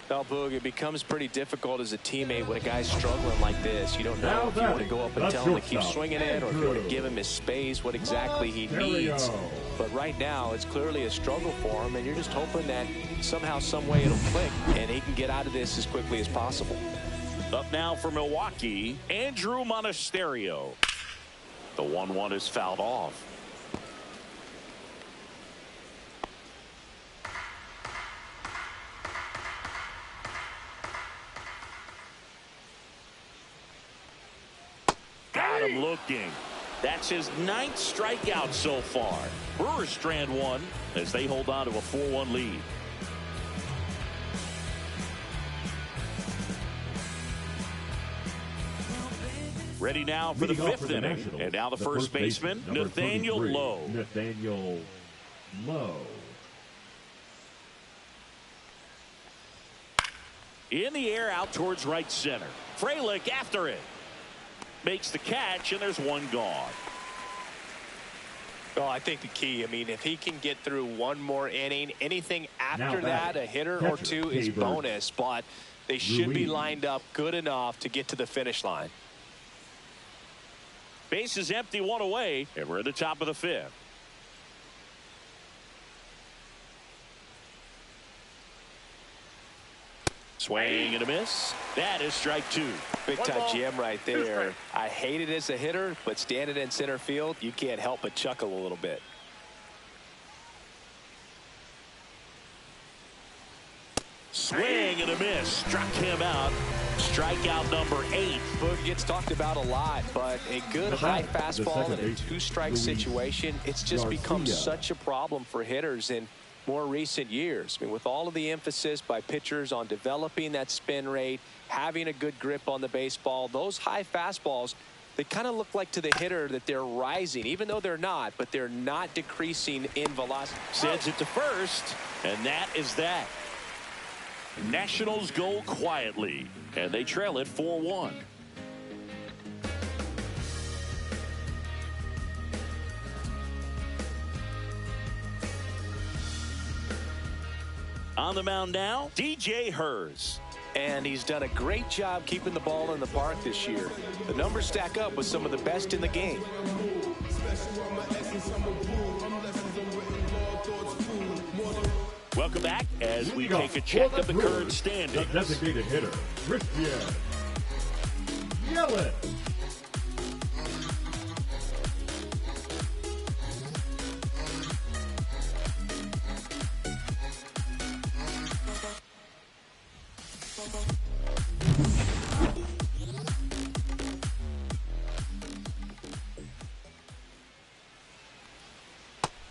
Well, Boog, it becomes pretty difficult as a teammate when a guy's struggling like this. You don't know if you want to go up and tell him to keep swinging it, or if you want to give him his space, what exactly he needs. But right now, it's clearly a struggle for him, and you're just hoping that somehow, some way it'll click, and he can get out of this as quickly as possible. Up now for Milwaukee, Andrew Monasterio. The 1-1 is fouled off. Got him looking. That's his 9th strikeout so far. Brewers strand 1 as they hold on to a 4-1 lead. Ready now for the fifth inning. And now the first baseman, Nathaniel Lowe. Nathaniel Lowe. In the air out towards right center. Frelick after it. Makes the catch, and there's one gone. Well, I think the key, I mean, if he can get through one more inning, anything after that, a hitter or two is bonus, but they should be lined up good enough to get to the finish line. Base is empty, one away, and we're at the top of the fifth. Swing and a miss. That is strike two. Big time GM right there. I hate it as a hitter, but standing in center field, you can't help but chuckle a little bit. Swing and a miss. Struck him out. Strikeout number 8. Boog gets talked about a lot, but a good high fastball in a two-strike situation, it's just become such a problem for hitters in more recent years. I mean, with all of the emphasis by pitchers on developing that spin rate, having a good grip on the baseball, those high fastballs, they kind of look like to the hitter that they're rising, even though they're not, but they're not decreasing in velocity. Sends it to first, and that is that. Nationals go quietly, and they trail it 4-1. On the mound now, DJ Hers. And he's done a great job keeping the ball in the park this year. The numbers stack up with some of the best in the game. Welcome back as we take a check of the current standings. The designated hitter, Christian Yelich.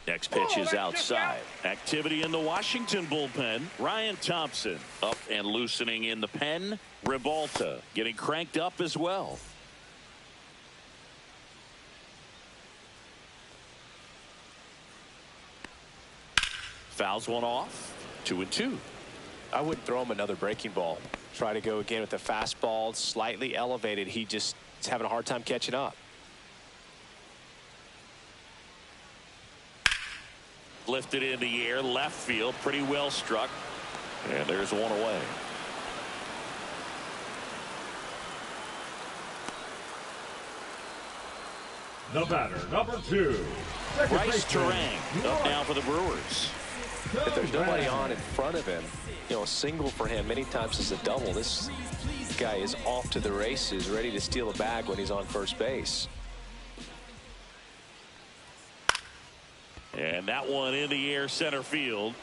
Next pitch is outside. Activity in the Washington bullpen. Ryan Thompson up and loosening in the pen. Ribalta getting cranked up as well. Fouls one off. 2-2. I wouldn't throw him another breaking ball. Try to go again with the fastball slightly elevated. He just is having a hard time catching up. Lifted in the air, left field, pretty well struck. And there's one away. The batter, number 2. Bryce Terang up now for the Brewers. If there's nobody on in front of him, you know, a single for him many times is a double. This guy is off to the races, ready to steal a bag when he's on first base. And that one in the air center field.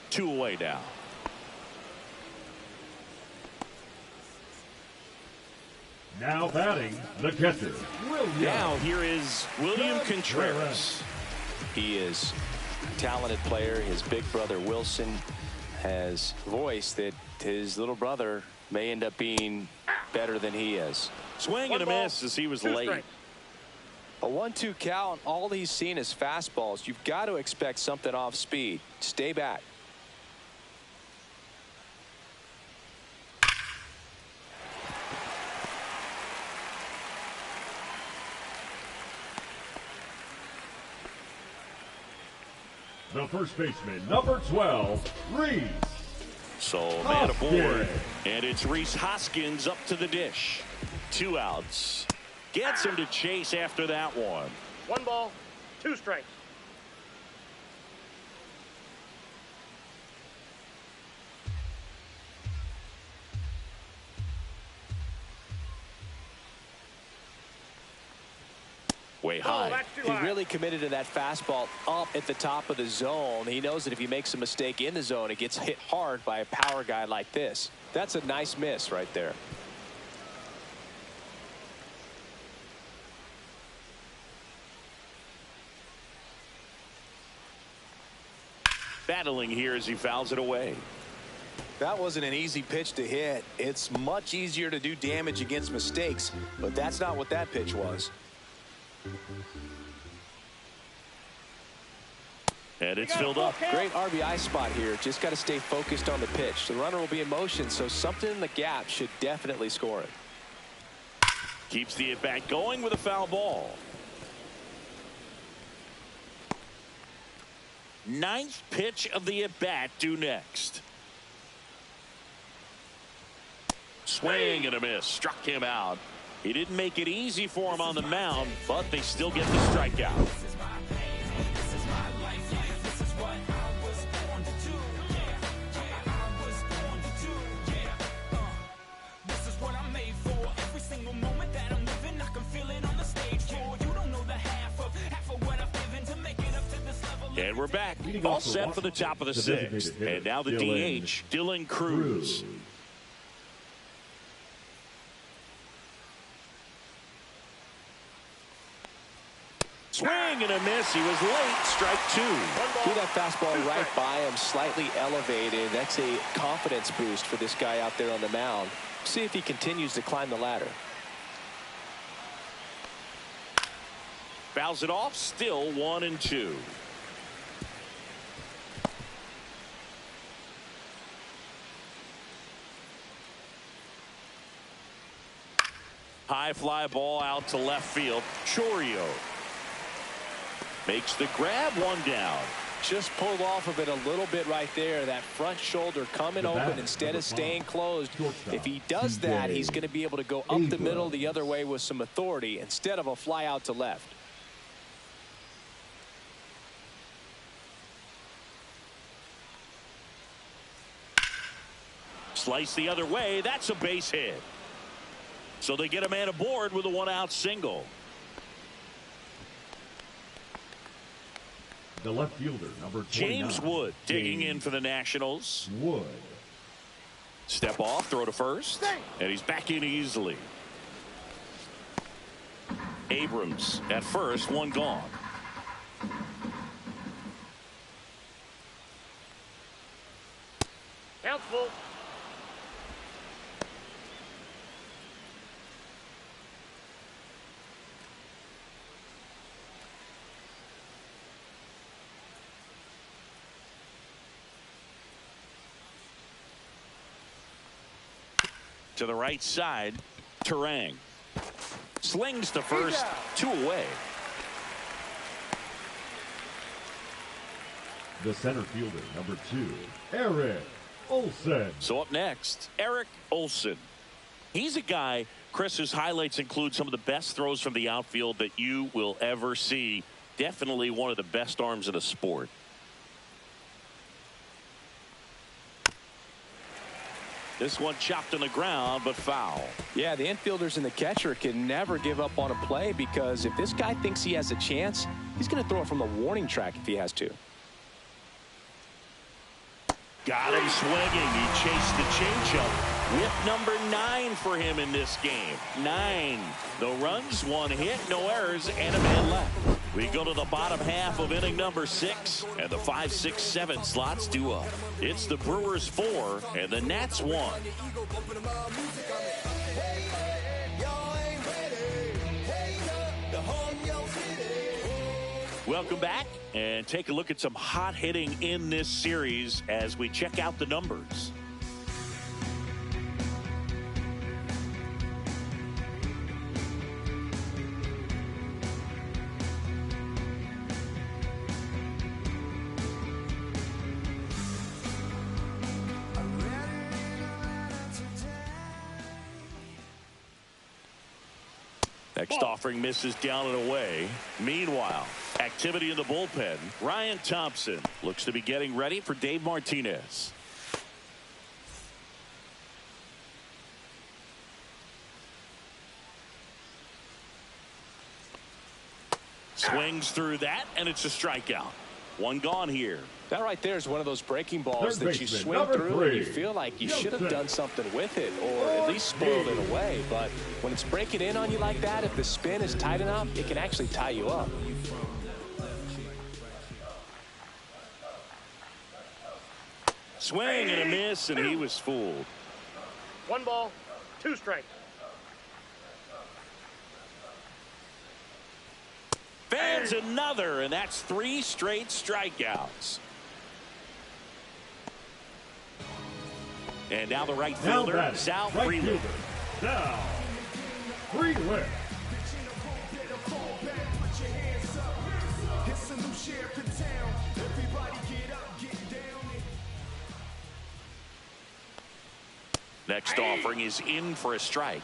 2 away now. Now batting, the catcher, William. Now here is William Contreras. He is a talented player. His big brother Wilson has voiced that his little brother may end up being better than he is. Swing and a miss as he was late. A 1-2 count, all he's seen is fastballs. You've got to expect something off speed. Stay back. The first baseman, number 12, Reese. So man aboard, and it's Reese Hoskins up to the dish. 2 outs. Gets him to chase after that one. 1 ball, 2 strikes. Way high. He really committed to that fastball up at the top of the zone. He knows that if he makes a mistake in the zone, it gets hit hard by a power guy like this. That's a nice miss right there. Battling here as he fouls it away. That wasn't an easy pitch to hit. It's much easier to do damage against mistakes, but that's not what that pitch was. And it's filled up. Great RBI spot here. Just got to stay focused on the pitch. The runner will be in motion, so something in the gap should definitely score it. Keeps the at-bat going with a foul ball. Ninth pitch of the at-bat due next. Swing and a miss. Struck him out. He didn't make it easy for him on the mound, but they still get the strikeout. And we're back. All set for the top of the sixth. And now the DH, Dylan Cruz. Swing and a miss. He was late. Strike two. See that fastball right by him, slightly elevated. That's a confidence boost for this guy out there on the mound. See if he continues to climb the ladder. Fouls it off. Still 1-2. High fly ball out to left field. Chorio makes the grab, one down. Just pulled off of it a little bit right there. That front shoulder coming open instead of staying closed. If he does that, he's going to be able to go up the middle the other way with some authority instead of a fly out to left. Slice the other way. That's a base hit. So they get a man aboard with a one-out single. The left fielder, number 29. James Wood digging in for the Nationals. Wood. Step off, throw to first, and he's back in easily. Abrams at first, one gone. Count's full. To the right side, Terang slings to first, two away. The center fielder, number 2, Eric Olson. So up next, Eric Olson. He's a guy, Chris, whose highlights include some of the best throws from the outfield that you will ever see. Definitely one of the best arms in the sport. This one chopped on the ground, but foul. Yeah, the infielders and the catcher can never give up on a play, because if this guy thinks he has a chance, he's going to throw it from the warning track if he has to. Got him swinging. He chased the changeup. Whip number 9 for him in this game. 9. No runs, 1 hit, no errors, and a man left. We go to the bottom half of inning number 6, and the 5, 6, 7 slots due up. It's the Brewers 4 and the Nats 1. Welcome back, and take a look at some hot hitting in this series as we check out the numbers. Next offering misses down and away. Meanwhile, activity in the bullpen. Ryan Thompson looks to be getting ready for Dave Martinez. Swings through that, and it's a strikeout. One gone here. That right there is one of those breaking balls that you swing through and you feel like you should have done something with it, or at least spoiled it away. But when it's breaking in on you like that, if the spin is tight enough, it can actually tie you up. Swing and a miss, and he was fooled. 1 ball, 2 strikes. Fans another, and that's 3 straight strikeouts. And now the right fielder, Sal Freeland. Sal Freeland. Next offering is in for a strike.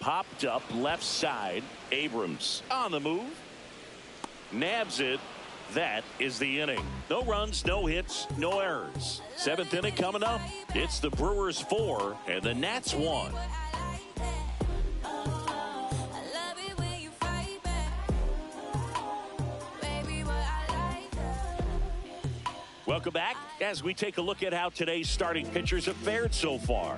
Popped up left side. Abrams on the move. Nabs it. That is the inning. No runs, no hits, no errors. 7th inning coming up. It's the Brewers 4 and the Nats 1. Welcome back as we take a look at how today's starting pitchers have fared so far.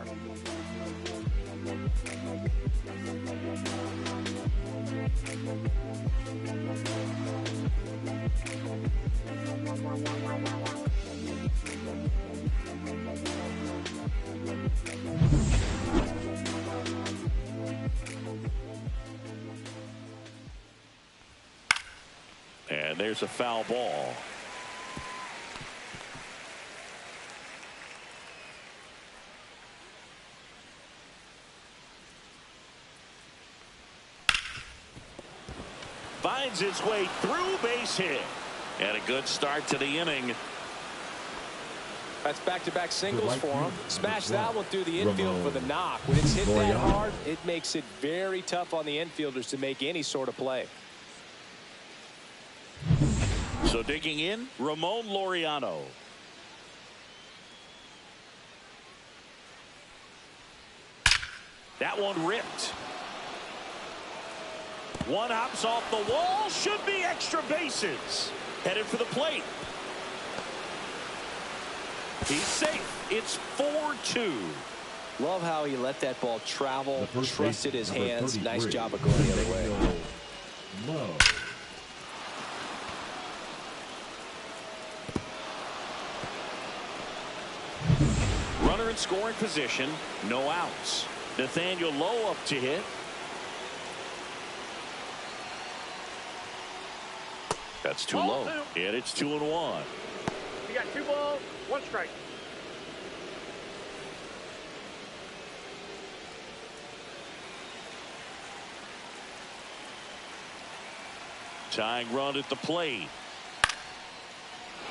And there's a foul ball. Finds its way through, base hit. And a good start to the inning. That's back-to-back singles for him. Smash that one through the infield for the knock. When it's hit that hard, it makes it very tough on the infielders to make any sort of play. So digging in, Ramon Laureano. That one ripped. One hops off the wall. Should be extra bases. Headed for the plate. He's safe. It's 4-2. Love how he let that ball travel, trusted his hands. Nice job of going the other way. Runner in scoring position. No outs. Nathaniel Lowe up to hit. That's too low. And it's 2-1. You got 2 balls, 1 strike. Tying run at the plate.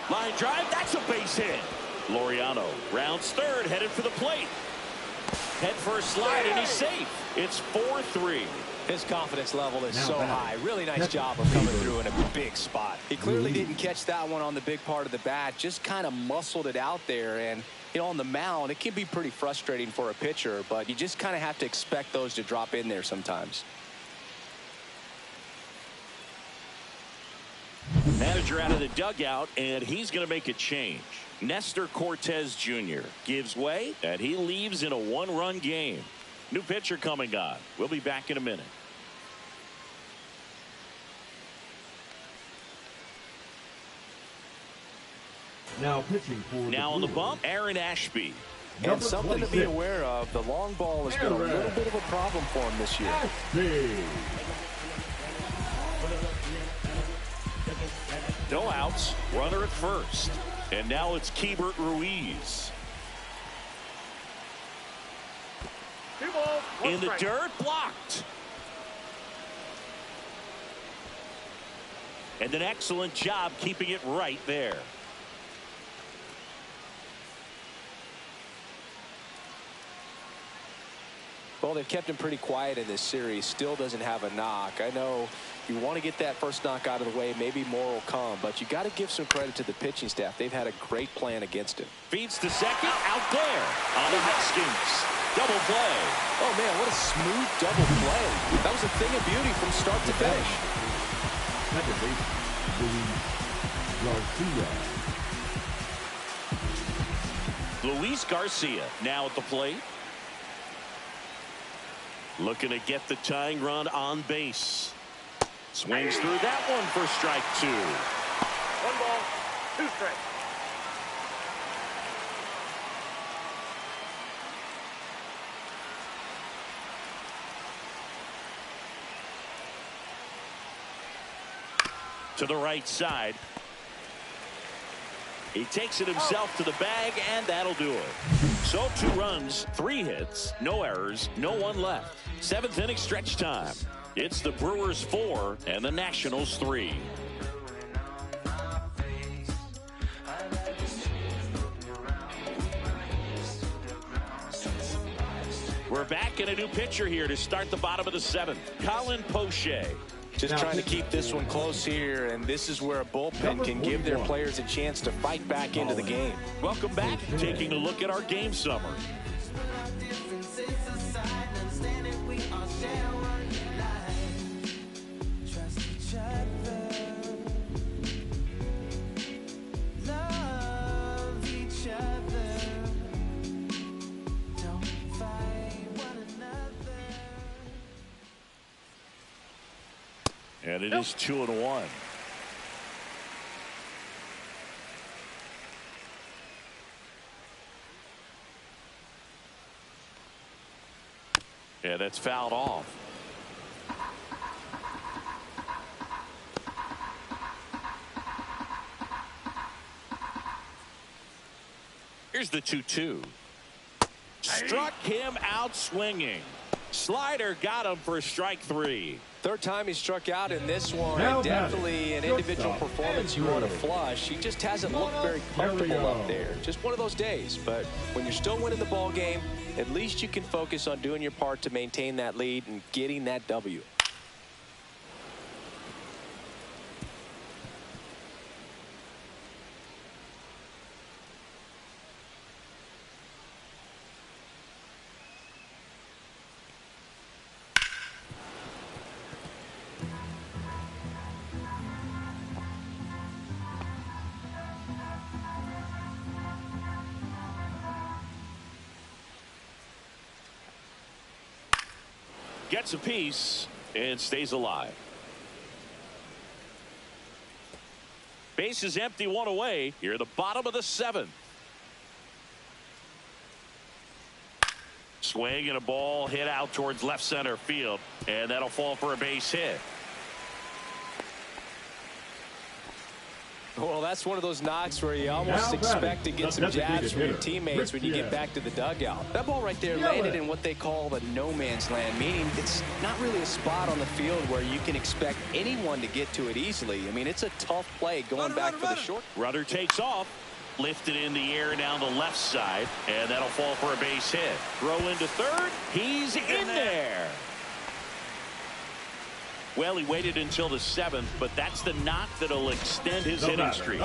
Line drive. That's a base hit. Laureano rounds third, headed for the plate. Head first slide, and he's safe. It's 4-3. His confidence level is so high. Really nice job of coming through in a big spot. He clearly didn't catch that one on the big part of the bat. Just kind of muscled it out there. And, you know, on the mound, it can be pretty frustrating for a pitcher, but you just kind of have to expect those to drop in there sometimes. Manager out of the dugout, and he's going to make a change. Nestor Cortez Jr. gives way, and he leaves in a 1-run game. New pitcher coming on. We'll be back in a minute. Now pitching for now on the bump, Aaron Ashby. And something to be aware of, the long ball has been a little bit of a problem for him this year. No outs, runner at first. And now it's Keibert Ruiz. 2 balls, 1 in the strike. dirt, blocked. And an excellent job keeping it right there. Well, they've kept him pretty quiet in this series. Still doesn't have a knock. I know you want to get that first knock out of the way. Maybe more will come, but you got to give some credit to the pitching staff. They've had a great plan against him. Feeds to second, out there on the Huskins. Double play. Oh, man, what a smooth double play. That was a thing of beauty from start to finish. Second base, Luis Garcia now at the plate. Looking to get the tying run on base. Swings through that one for strike 2. 1 ball, 2 strikes. To the right side. He takes it himself to the bag, and that'll do it. So 2 runs, 3 hits, no errors, no one left. 7th inning stretch time. It's the Brewers 4 and the Nationals 3. We're back in a new pitcher here to start the bottom of the 7th. Colin Poche. Just trying to keep this one close here, and this is where a bullpen can give their players a chance to fight back into the game. Welcome back. Taking a look at our game summary. And it is 2-1. Yeah, that's fouled off. Here's the 2-2. Struck him out swinging. Slider got him for strike 3. Third time he struck out in this one, and definitely an individual performance you want to flush. He just hasn't looked very comfortable up there. Just one of those days. But when you're still winning the ball game, at least you can focus on doing your part to maintain that lead and getting that W. Gets a piece and stays alive. Base is empty, 1 away. Here at the bottom of the 7th. Swing and a ball hit out towards left center field, and that'll fall for a base hit. Well, that's one of those knocks where you almost expect to get some jabs from your teammates when you get back to the dugout. That ball right there landed in what they call the no man's land, meaning it's not really a spot on the field where you can expect anyone to get to it easily. I mean, it's a tough play going back for the short. Runner takes off, lifted in the air down the left side, and that'll fall for a base hit. Throw into third. He's in there. Well, he waited until the 7th, but that's the knock that'll extend his hitting streak.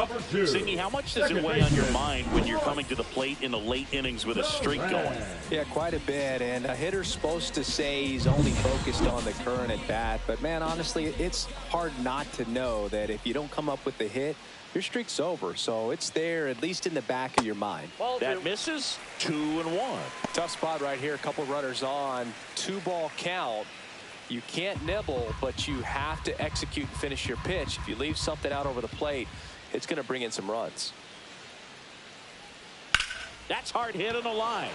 Sydney, how much does it weigh on your mind when you're coming to the plate in the late innings with a streak going? Yeah, quite a bit, and a hitter's supposed to say he's only focused on the current at bat, but man, honestly, it's hard not to know that if you don't come up with the hit, your streak's over, so it's there at least in the back of your mind. That misses. 2-1. Tough spot right here. A couple runners on. 2-ball count. You can't nibble, but you have to execute and finish your pitch. If you leave something out over the plate, it's going to bring in some runs. That's hard hit on the line.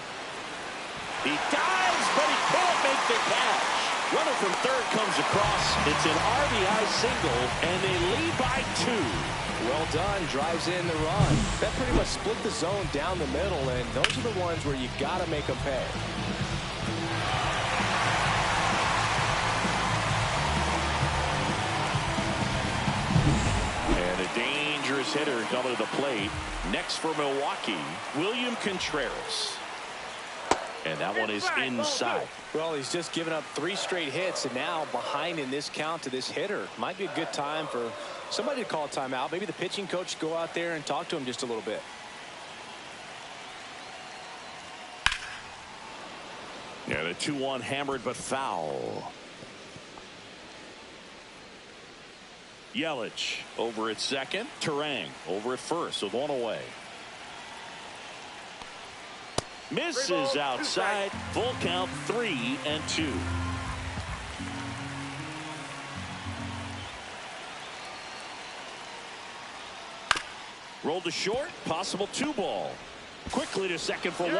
He dives, but he can't make the catch. Runner from third comes across. It's an RBI single, and they lead by 2. Well done. Drives in the run. That pretty much split the zone down the middle, and those are the ones where you got to make them pay. Dangerous hitter coming to the plate. Next for Milwaukee, William Contreras. And that one is inside. Well, he's just given up 3 straight hits, and now behind in this count to this hitter. Might be a good time for somebody to call a timeout. Maybe the pitching coach go out there and talk to him just a little bit. Yeah, the 2-1 hammered but foul. Yelich over at second. Terang over at first with 1 away. Misses outside. Full count, 3-2. Rolled to short, possible 2-ball. Quickly to second for 1.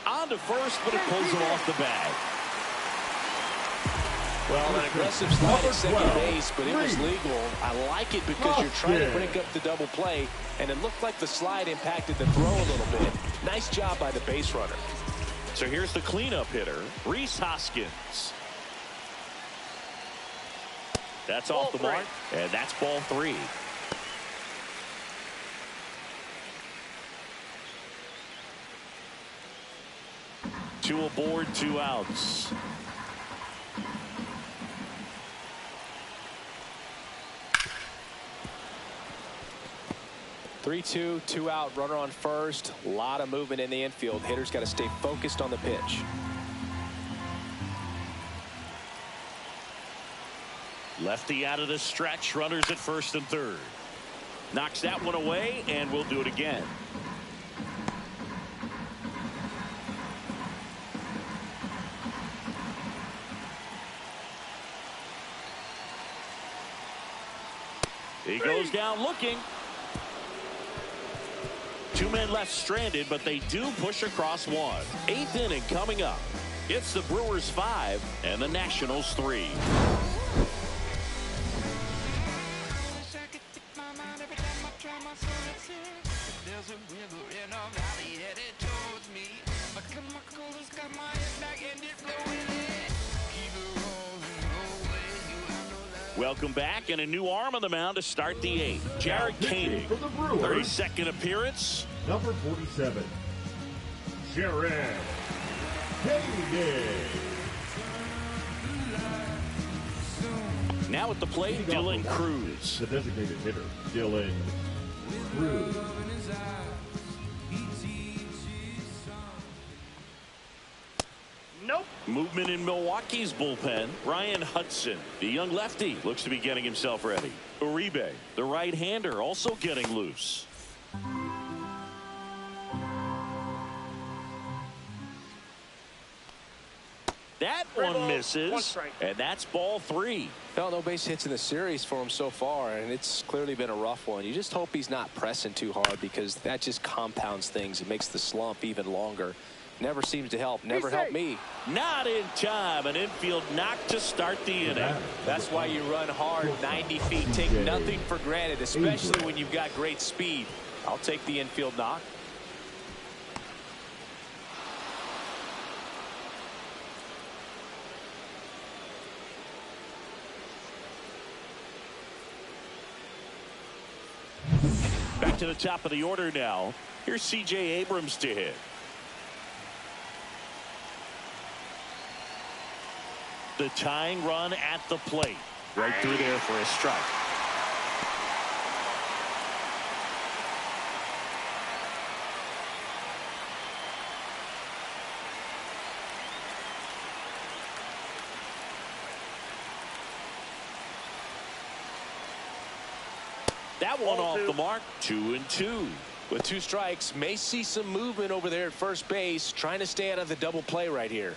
On to first, but it pulls him off the bag. Well, an aggressive slide at second base, but it was legal. I like it because you're trying to break up the double play, and it looked like the slide impacted the throw a little bit. Nice job by the base runner. So here's the cleanup hitter, Rhys Hoskins. That's off the mark, and that's ball 3. Two aboard, 2 outs. Three-two, 2 out, runner on first. A lot of movement in the infield. Hitter's got to stay focused on the pitch. Lefty out of the stretch, runners at first and third. Knocks that one away, and we'll do it again. He goes down looking. 2 men left stranded, but they do push across 1. 8th inning coming up. It's the Brewers 5 and the Nationals 3. Welcome back, and a new arm on the mound to start the 8th. Jared Koenig, 32nd appearance. Number 47, Jared Koenig. Now at the plate, Dylan Cruz. The designated hitter, Dylan Cruz. Nope. Movement in Milwaukee's bullpen. Ryan Hudson, the young lefty, looks to be getting himself ready. Uribe, the right-hander, also getting loose. That one misses, and that's ball 3. Well, no base hits in the series for him so far, and it's clearly been a rough one. You just hope he's not pressing too hard, because that just compounds things. It makes the slump even longer. Never seems to help. Never helped me. Not in time. An infield knock to start the inning. That's why you run hard 90 feet. Take nothing for granted, especially when you've got great speed. I'll take the infield knock. Back to the top of the order now. Here's C.J. Abrams to hit. The tying run at the plate. Right through there for a strike. That one off the mark. 2-2. With 2 strikes, may see some movement over there at first base, trying to stay out of the double play right here.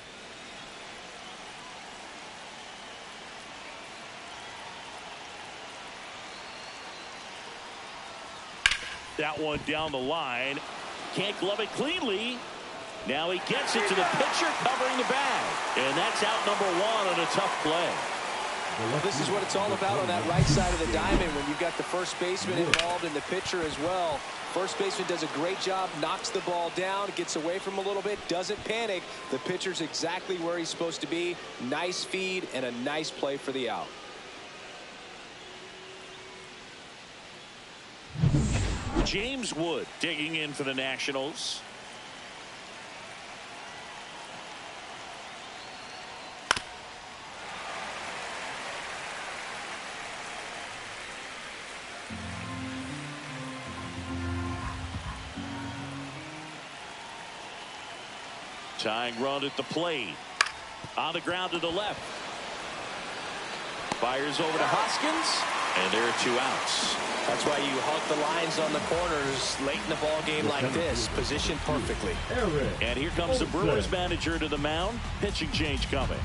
That one down the line. Can't glove it cleanly. Now he gets it to the pitcher covering the bag. And that's out number 1 on a tough play. This is what it's all about on that right side of the diamond when you've got the first baseman involved and the pitcher as well. First baseman does a great job, knocks the ball down, gets away from a little bit, doesn't panic. The pitcher's exactly where he's supposed to be. Nice feed and a nice play for the out. James Wood digging in for the Nationals. Tying run at the plate. On the ground to the left. Fires over to Hoskins. And there are 2 outs. That's why you hug the lines on the corners late in the ball game like this. Positioned perfectly. And here comes the Brewers manager to the mound. Pitching change coming.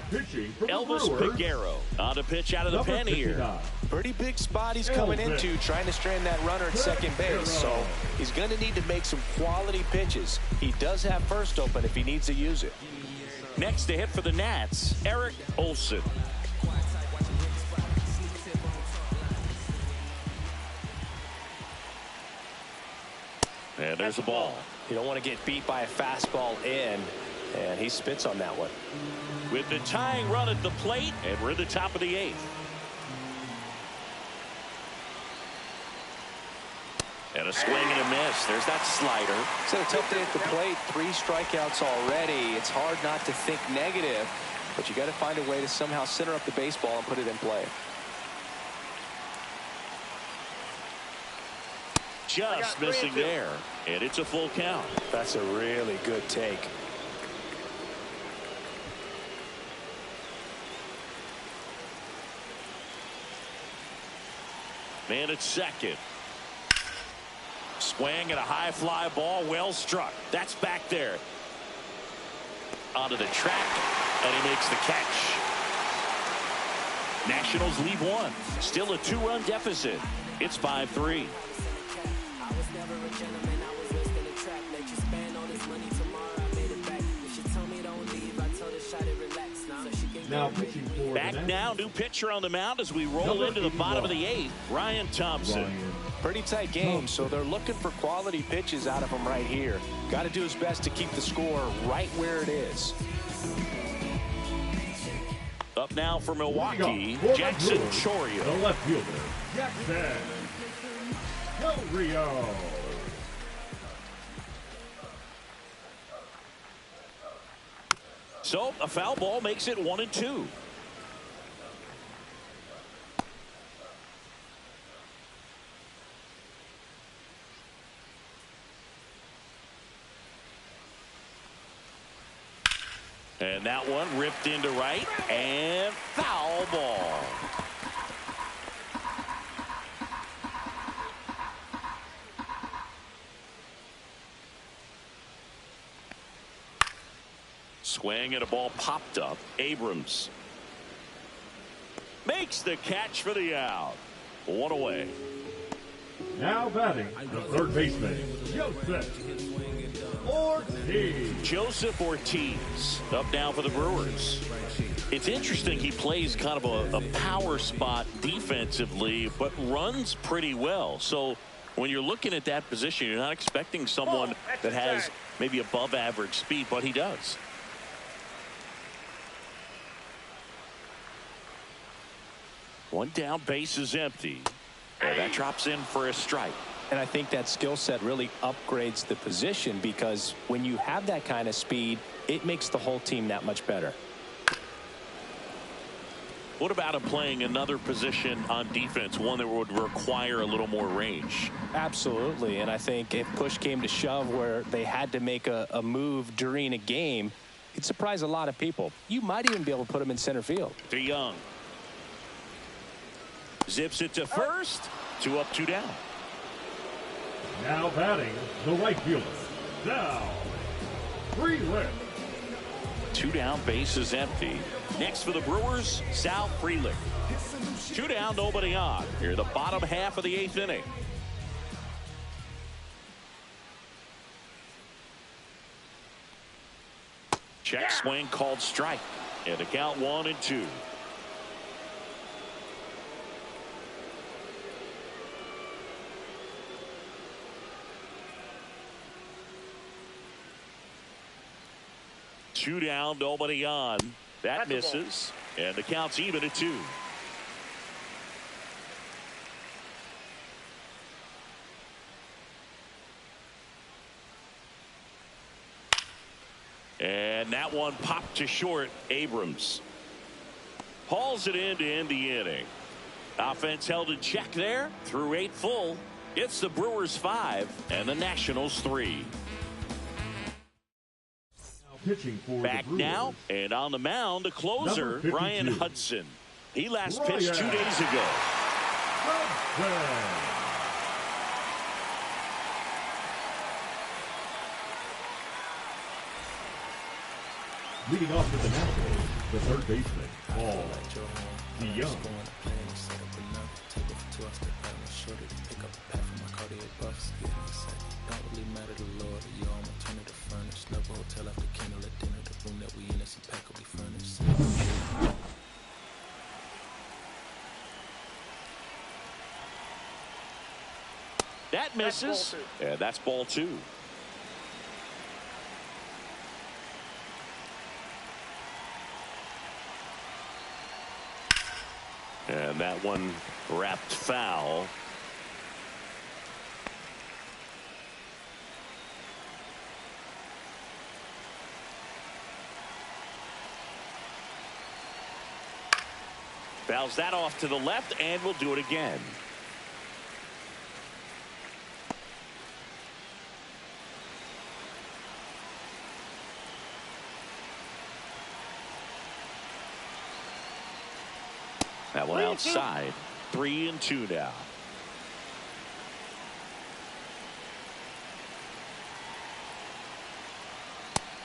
pitching from Elvis the Brewers, Peguero on the pitch out of the pen here. 59. Pretty big spot he's coming into, trying to strand that runner at second base. So he's going to need to make some quality pitches. He does have first open if he needs to use it. Next to hit for the Nats, Eric Olson. And there's a ball. You don't want to get beat by a fastball in, and he spits on that one. With the tying run at the plate, and we're at the top of the 8th. And a swing and a miss. There's that slider. It's a tough day at the plate. 3 strikeouts already. It's hard not to think negative, but you got to find a way to somehow center up the baseball and put it in play. Just missing there, and it's a full count. That's a really good take. Man at second. Swing and a high fly ball, well struck. That's back there. Onto the track, and he makes the catch. Nationals lead 1. Still a 2-run deficit. It's 5-3. Now pitching for Back now, new pitcher on the mound as we roll into the bottom of the 8th. Ryan Thompson. Pretty tight game, so they're looking for quality pitches out of him right here. Got to do his best to keep the score right where it is. Up now for Milwaukee, Jackson Chourio. The left fielder, Jackson Chourio. So a foul ball makes it 1-2. And that one ripped into right, and foul ball. Swing and a ball popped up. Abrams makes the catch for the out. 1 away. Now batting, the third baseman, Joseph Ortiz up now for the Brewers. It's interesting, he plays kind of a power spot defensively, but runs pretty well. So when you're looking at that position, you're not expecting someone that has maybe above average speed, but he does. One down, base is empty. And that drops in for a strike. And I think that skill set really upgrades the position, because when you have that kind of speed, it makes the whole team that much better. What about him playing another position on defense, one that would require a little more range? Absolutely. And I think if push came to shove where they had to make a move during a game, it'd surprise a lot of people. You might even be able to put him in center field. DeYoung zips it to first. 2 up, 2 down. Now batting, the right fielder, Sal Frelick. 2 down, base is empty. Next for the Brewers, Sal Frelick. 2 down, nobody on. Here the bottom half of the 8th inning. Check swing called strike. And the count 1-2. Two down, nobody on. That misses. And the count's even at 2. And that one popped to short. Abrams hauls it in to end the inning. Offense held in check there through 8 full. It's the Brewers 5 and the Nationals 3. Back now, and on the mound, the closer, Brian Hudson. He last pitched 2 days ago. Leading off for the Nationals, The third baseman, Paul DeYoung. That misses, and that's ball 2. And that one wrapped foul. Fouls that off to the left, and we'll do it again. That one outside. 3-2 now.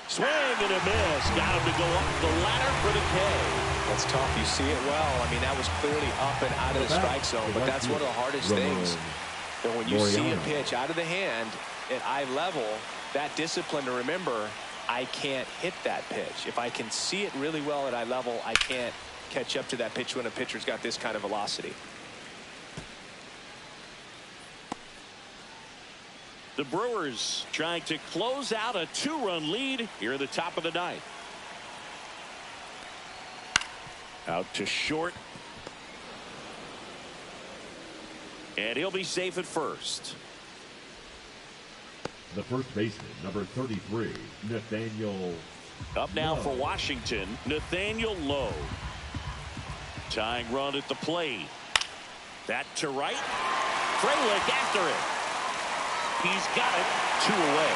Swing and a miss. Got him to go up the ladder for the K. That's tough. You see it well. I mean, that was clearly up and out of the strike zone, but that's one of the hardest things. And when you see a pitch out of the hand at eye level, that discipline to remember, I can't hit that pitch. If I can see it really well at eye level, I can't catch up to that pitch when a pitcher's got this kind of velocity. The Brewers trying to close out a 2-run lead here at the top of the ninth. Out to short. And he'll be safe at first. The first baseman, number 33, Nathaniel. Up now for Washington, Nathaniel Lowe. Tying run at the plate. That to right. Frelick after it. He's got it. 2 away.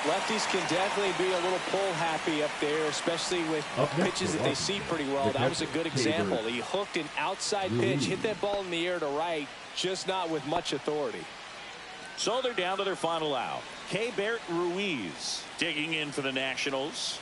Lefties can definitely be a little pull happy up there, especially with pitches that they see pretty well. That was a good example. He hooked an outside pitch, hit that ball in the air to right, just not with much authority. So they're down to their final out. Keibert Ruiz digging in for the Nationals.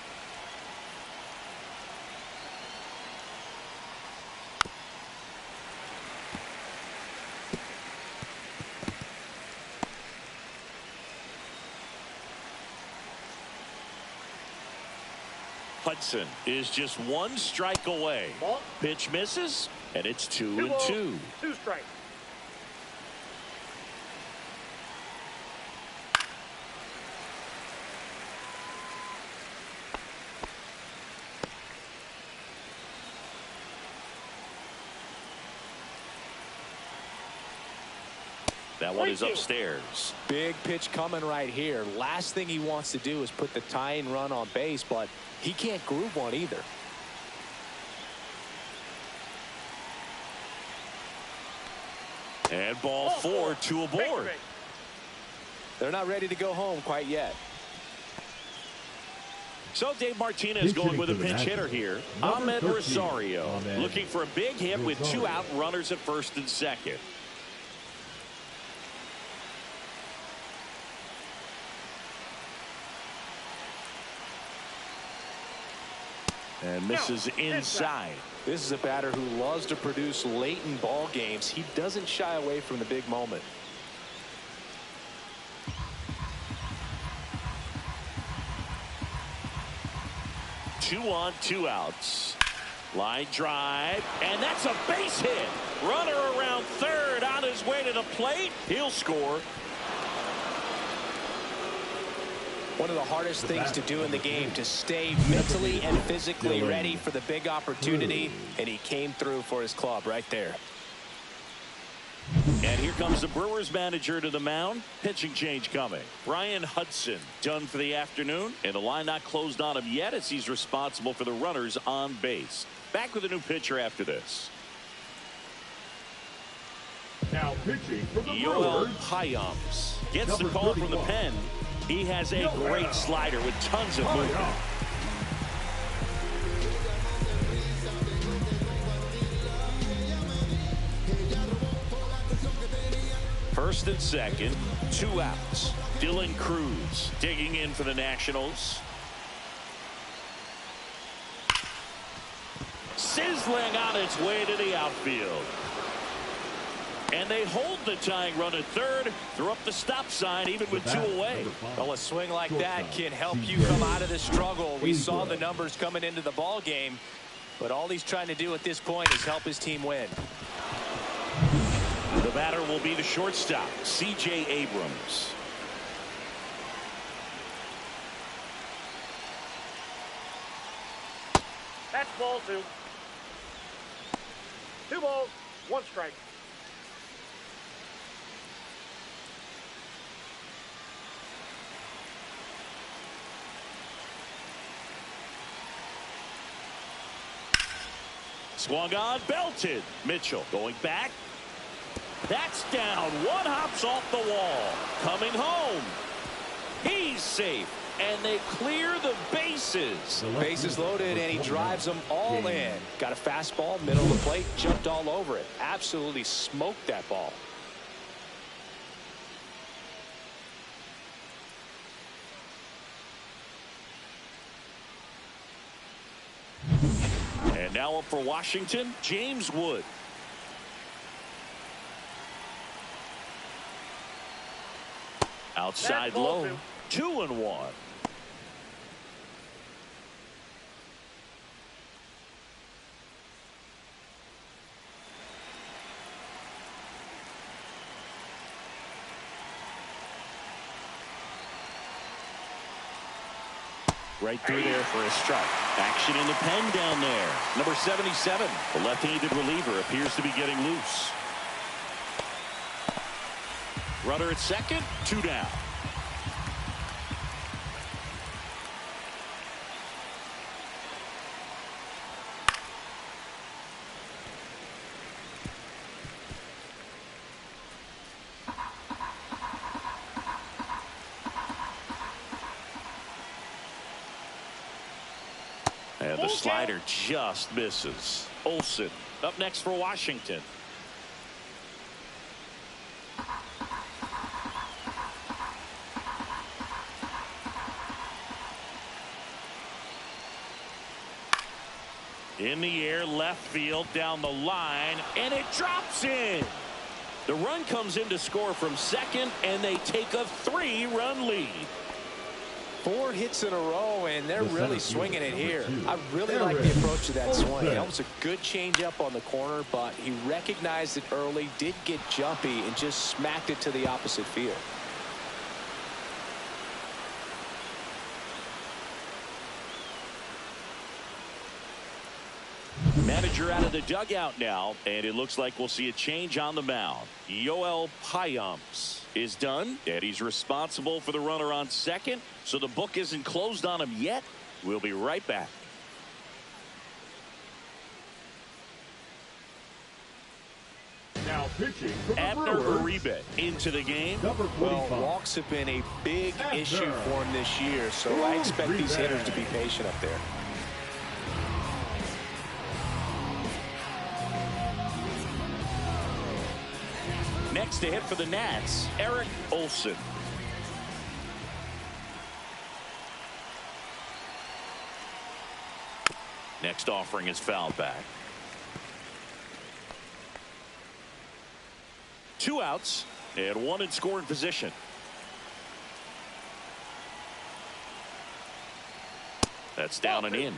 Hudson is just 1 strike away. Pitch misses, and it's 2-2. 2 strikes. That one is upstairs. Big pitch coming right here. Last thing he wants to do is put the tying run on base, but he can't groove one either. And ball 4, 2 aboard. They're not ready to go home quite yet. So Dave Martinez going with a pinch hitter here. Ahmed Rosario looking for a big hit with 2 out, runners at first and second. And misses inside. This is a batter who loves to produce late in ball games. He doesn't shy away from the big moment. Two on, 2 outs. Line drive, and that's a base hit. Runner around third on his way to the plate. He'll score. One of the hardest things to do in the game, to stay mentally and physically ready for the big opportunity, and he came through for his club right there. And here comes the Brewers manager to the mound. Pitching change coming. Brian Hudson done for the afternoon, and the line not closed on him yet as he's responsible for the runners on base. Back with a new pitcher after this. Now pitching for the Yoel Brewers, Hyams gets the call from the pen. He has a great slider with tons of movement. First and second, 2 outs. Dylan Cruz digging in for the Nationals. sizzling on its way to the outfield. And they hold the tying run at third, throw up the stop sign even with 2 away. Well, a swing like that can help you come out of the struggle. We saw the numbers coming into the ball game, but all he's trying to do at this point is help his team win. The batter will be the shortstop, C.J. Abrams. That's ball 2. 2 balls, 1 strike. Swung on, belted. Mitchell going back. That's down. 1 hops off the wall. Coming home. He's safe. And they clear the bases. Bases loaded, and he drives them all in. Got a fastball, middle of the plate, jumped all over it. Absolutely smoked that ball. And now up for Washington, James Wood. Outside low, 2-1. Right through there for a strike. Action in the pen down there. Number 77. The left-handed reliever appears to be getting loose. Runner at second, 2 down. And the slider just misses. Olsen up next for Washington. In the air, left field, down the line, and it drops in. The run comes in to score from second, and they take a 3-run lead. 4 hits in a row, and they're really swinging it here. I really like the approach to that swing. That was a good changeup on the corner, but he recognized it early, did get jumpy, and just smacked it to the opposite field. Manager out of the dugout now, and it looks like we'll see a change on the mound. Yoel Payamps is done, and he's responsible for the runner on second, so the book isn't closed on him yet. We'll be right back. Now pitching from the Abner Brewers, Uribe into the game. number Well, 45. walks have been a big issue for him this year, so I expect these hitters to be patient up there. Next to hit for the Nats, Eric Olsen. Next offering is fouled back. 2 outs and 1 in scoring position. That's down and in.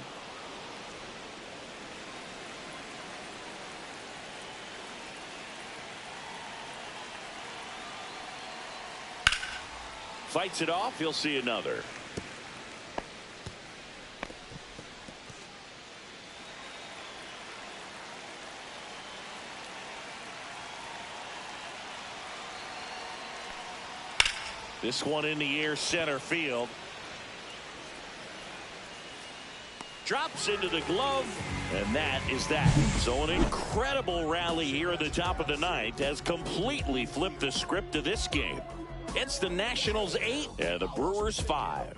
Fights it off. He'll see another. This one in the air, center field. Drops into the glove, and that is that. So an incredible rally here at the top of the ninth has completely flipped the script of this game. It's the Nationals 8 and the Brewers 5.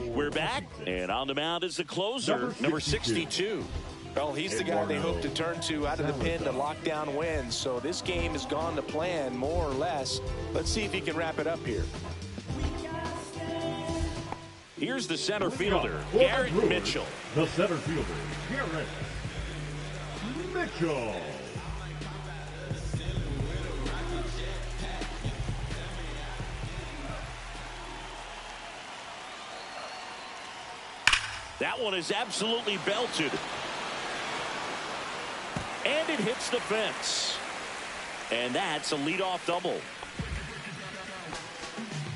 We're back, and on the mound is the closer, number 62. Well, he's the guy they hope to turn to out of the pen to lock down wins. So this game has gone to plan, more or less. Let's see if he can wrap it up here. Here's the center fielder, Garrett Mitchell. The center fielder, Garrett Mitchell. That one is absolutely belted. And it hits the fence. And that's a leadoff double.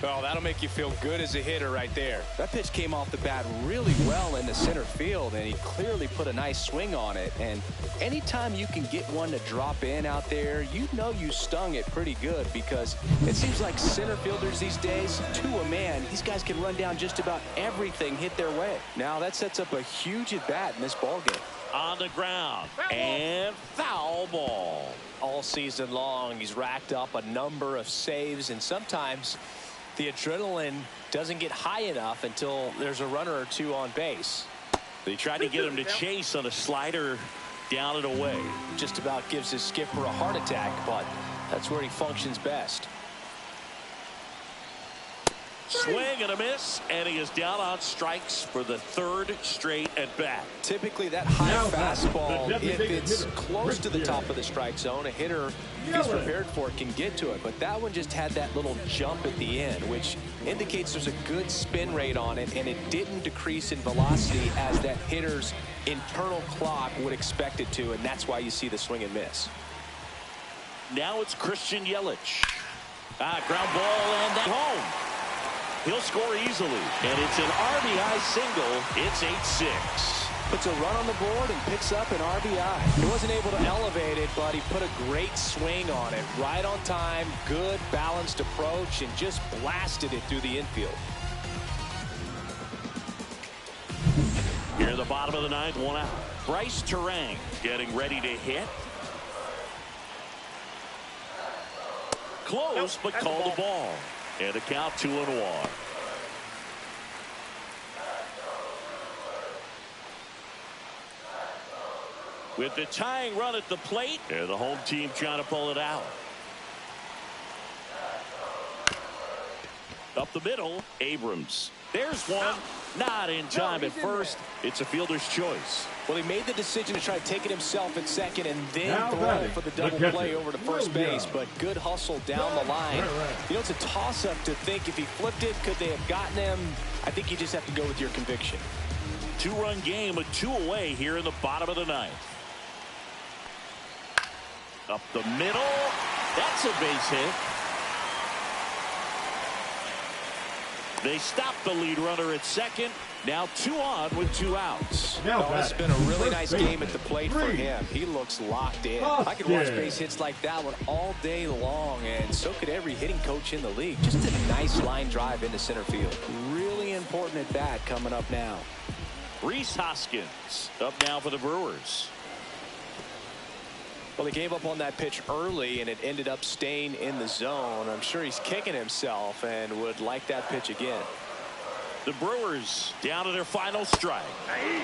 Oh, that'll make you feel good as a hitter right there. That pitch came off the bat really well in the center field, and he clearly put a nice swing on it. And anytime you can get one to drop in out there, you know you stung it pretty good, because it seems like center fielders these days, to a man, these guys can run down just about everything hit their way. Now that sets up a huge at bat in this ballgame. On the ground, and foul ball. All season long, he's racked up a number of saves, and sometimes the adrenaline doesn't get high enough until there's a runner or two on base. They tried to get him to chase on a slider down and away. Just about gives his skipper a heart attack, but that's where he functions best. Swing and a miss, and he is down on strikes for the third straight at bat. Typically that high fastball, if it's close to the top of the strike zone, a hitter, if he's prepared for it, can get to it. But that one just had that little jump at the end, which indicates there's a good spin rate on it, and it didn't decrease in velocity as that hitter's internal clock would expect it to, and that's why you see the swing and miss. Now it's Christian Yelich. Ground ball, and that home. He'll score easily, and it's an RBI single. It's 8-6. Puts a run on the board and picks up an RBI. He wasn't able to elevate it, but he put a great swing on it. Right on time, good balanced approach, and just blasted it through the infield. Here in the bottom of the ninth, one out. Bryce Terang getting ready to hit. Close, but called the ball. And a count 2-1. With the tying run at the plate, and the home team trying to pull it out. Up the middle, Abrams. There's one. Not in time at first. It's a fielder's choice. Well, he made the decision to try to take it himself at second and then throw for the double play over to first base, but good hustle down the line. You know, it's a toss-up to think if he flipped it, could they have gotten him? I think you just have to go with your conviction. Two-run game with two away here in the bottom of the ninth. Up the middle. That's a base hit. They stop the lead runner at second. Now 2 on with 2 outs. It's been a really nice game at the plate for him. He looks locked in. I could watch base hits like that one all day long, and so could every hitting coach in the league. Just a nice line drive into center field. Really important at bat coming up now. Rhys Hoskins up now for the Brewers. Well, he gave up on that pitch early, and it ended up staying in the zone. I'm sure he's kicking himself and would like that pitch again. The Brewers down to their final strike.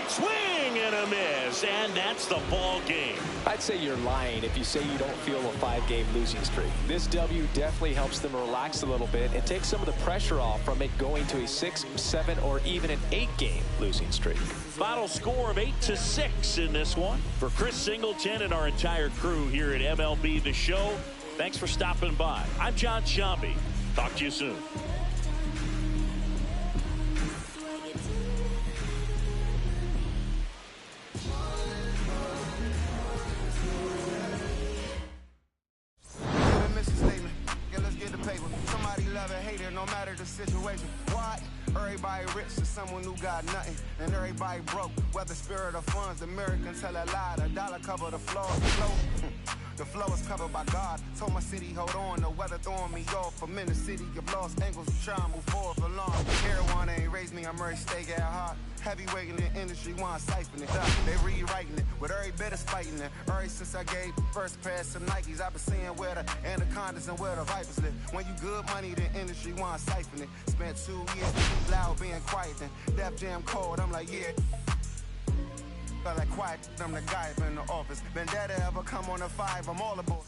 Swing and a miss, and that's the ball game. I'd say you're lying if you say you don't feel a 5-game losing streak. This W definitely helps them relax a little bit and take some of the pressure off from it going to a 6, 7, or even an 8-game losing streak. Final score of 8-6 in this one. For Chris Singleton and our entire crew here at MLB The Show, thanks for stopping by. I'm John Shambi. Talk to you soon. No matter the situation, what? Everybody rich to someone who got nothing, and everybody broke. Whether spirit or funds, the American tell a lie. The dollar cover the floor, the flow is covered by God. Told my city, hold on, the weather throwing me off. I'm in the city of lost angles, trying to move forward for long. Everyone ain't raised me, I'm ready to stay at heart. Heavyweight in the industry, want to siphon it up. They rewriting it, with every bit of fighting it. Ever since I gave first pass to Nikes, I've been seeing where the anacondas and where the vipers live. When you good money, the industry want to siphon it. Spent 2 years loud being quiet, then Def Jam cold, I'm like, yeah. Felt like quiet, I'm the guy up in the office. Vendetta ever come on a 5, I'm all aboard.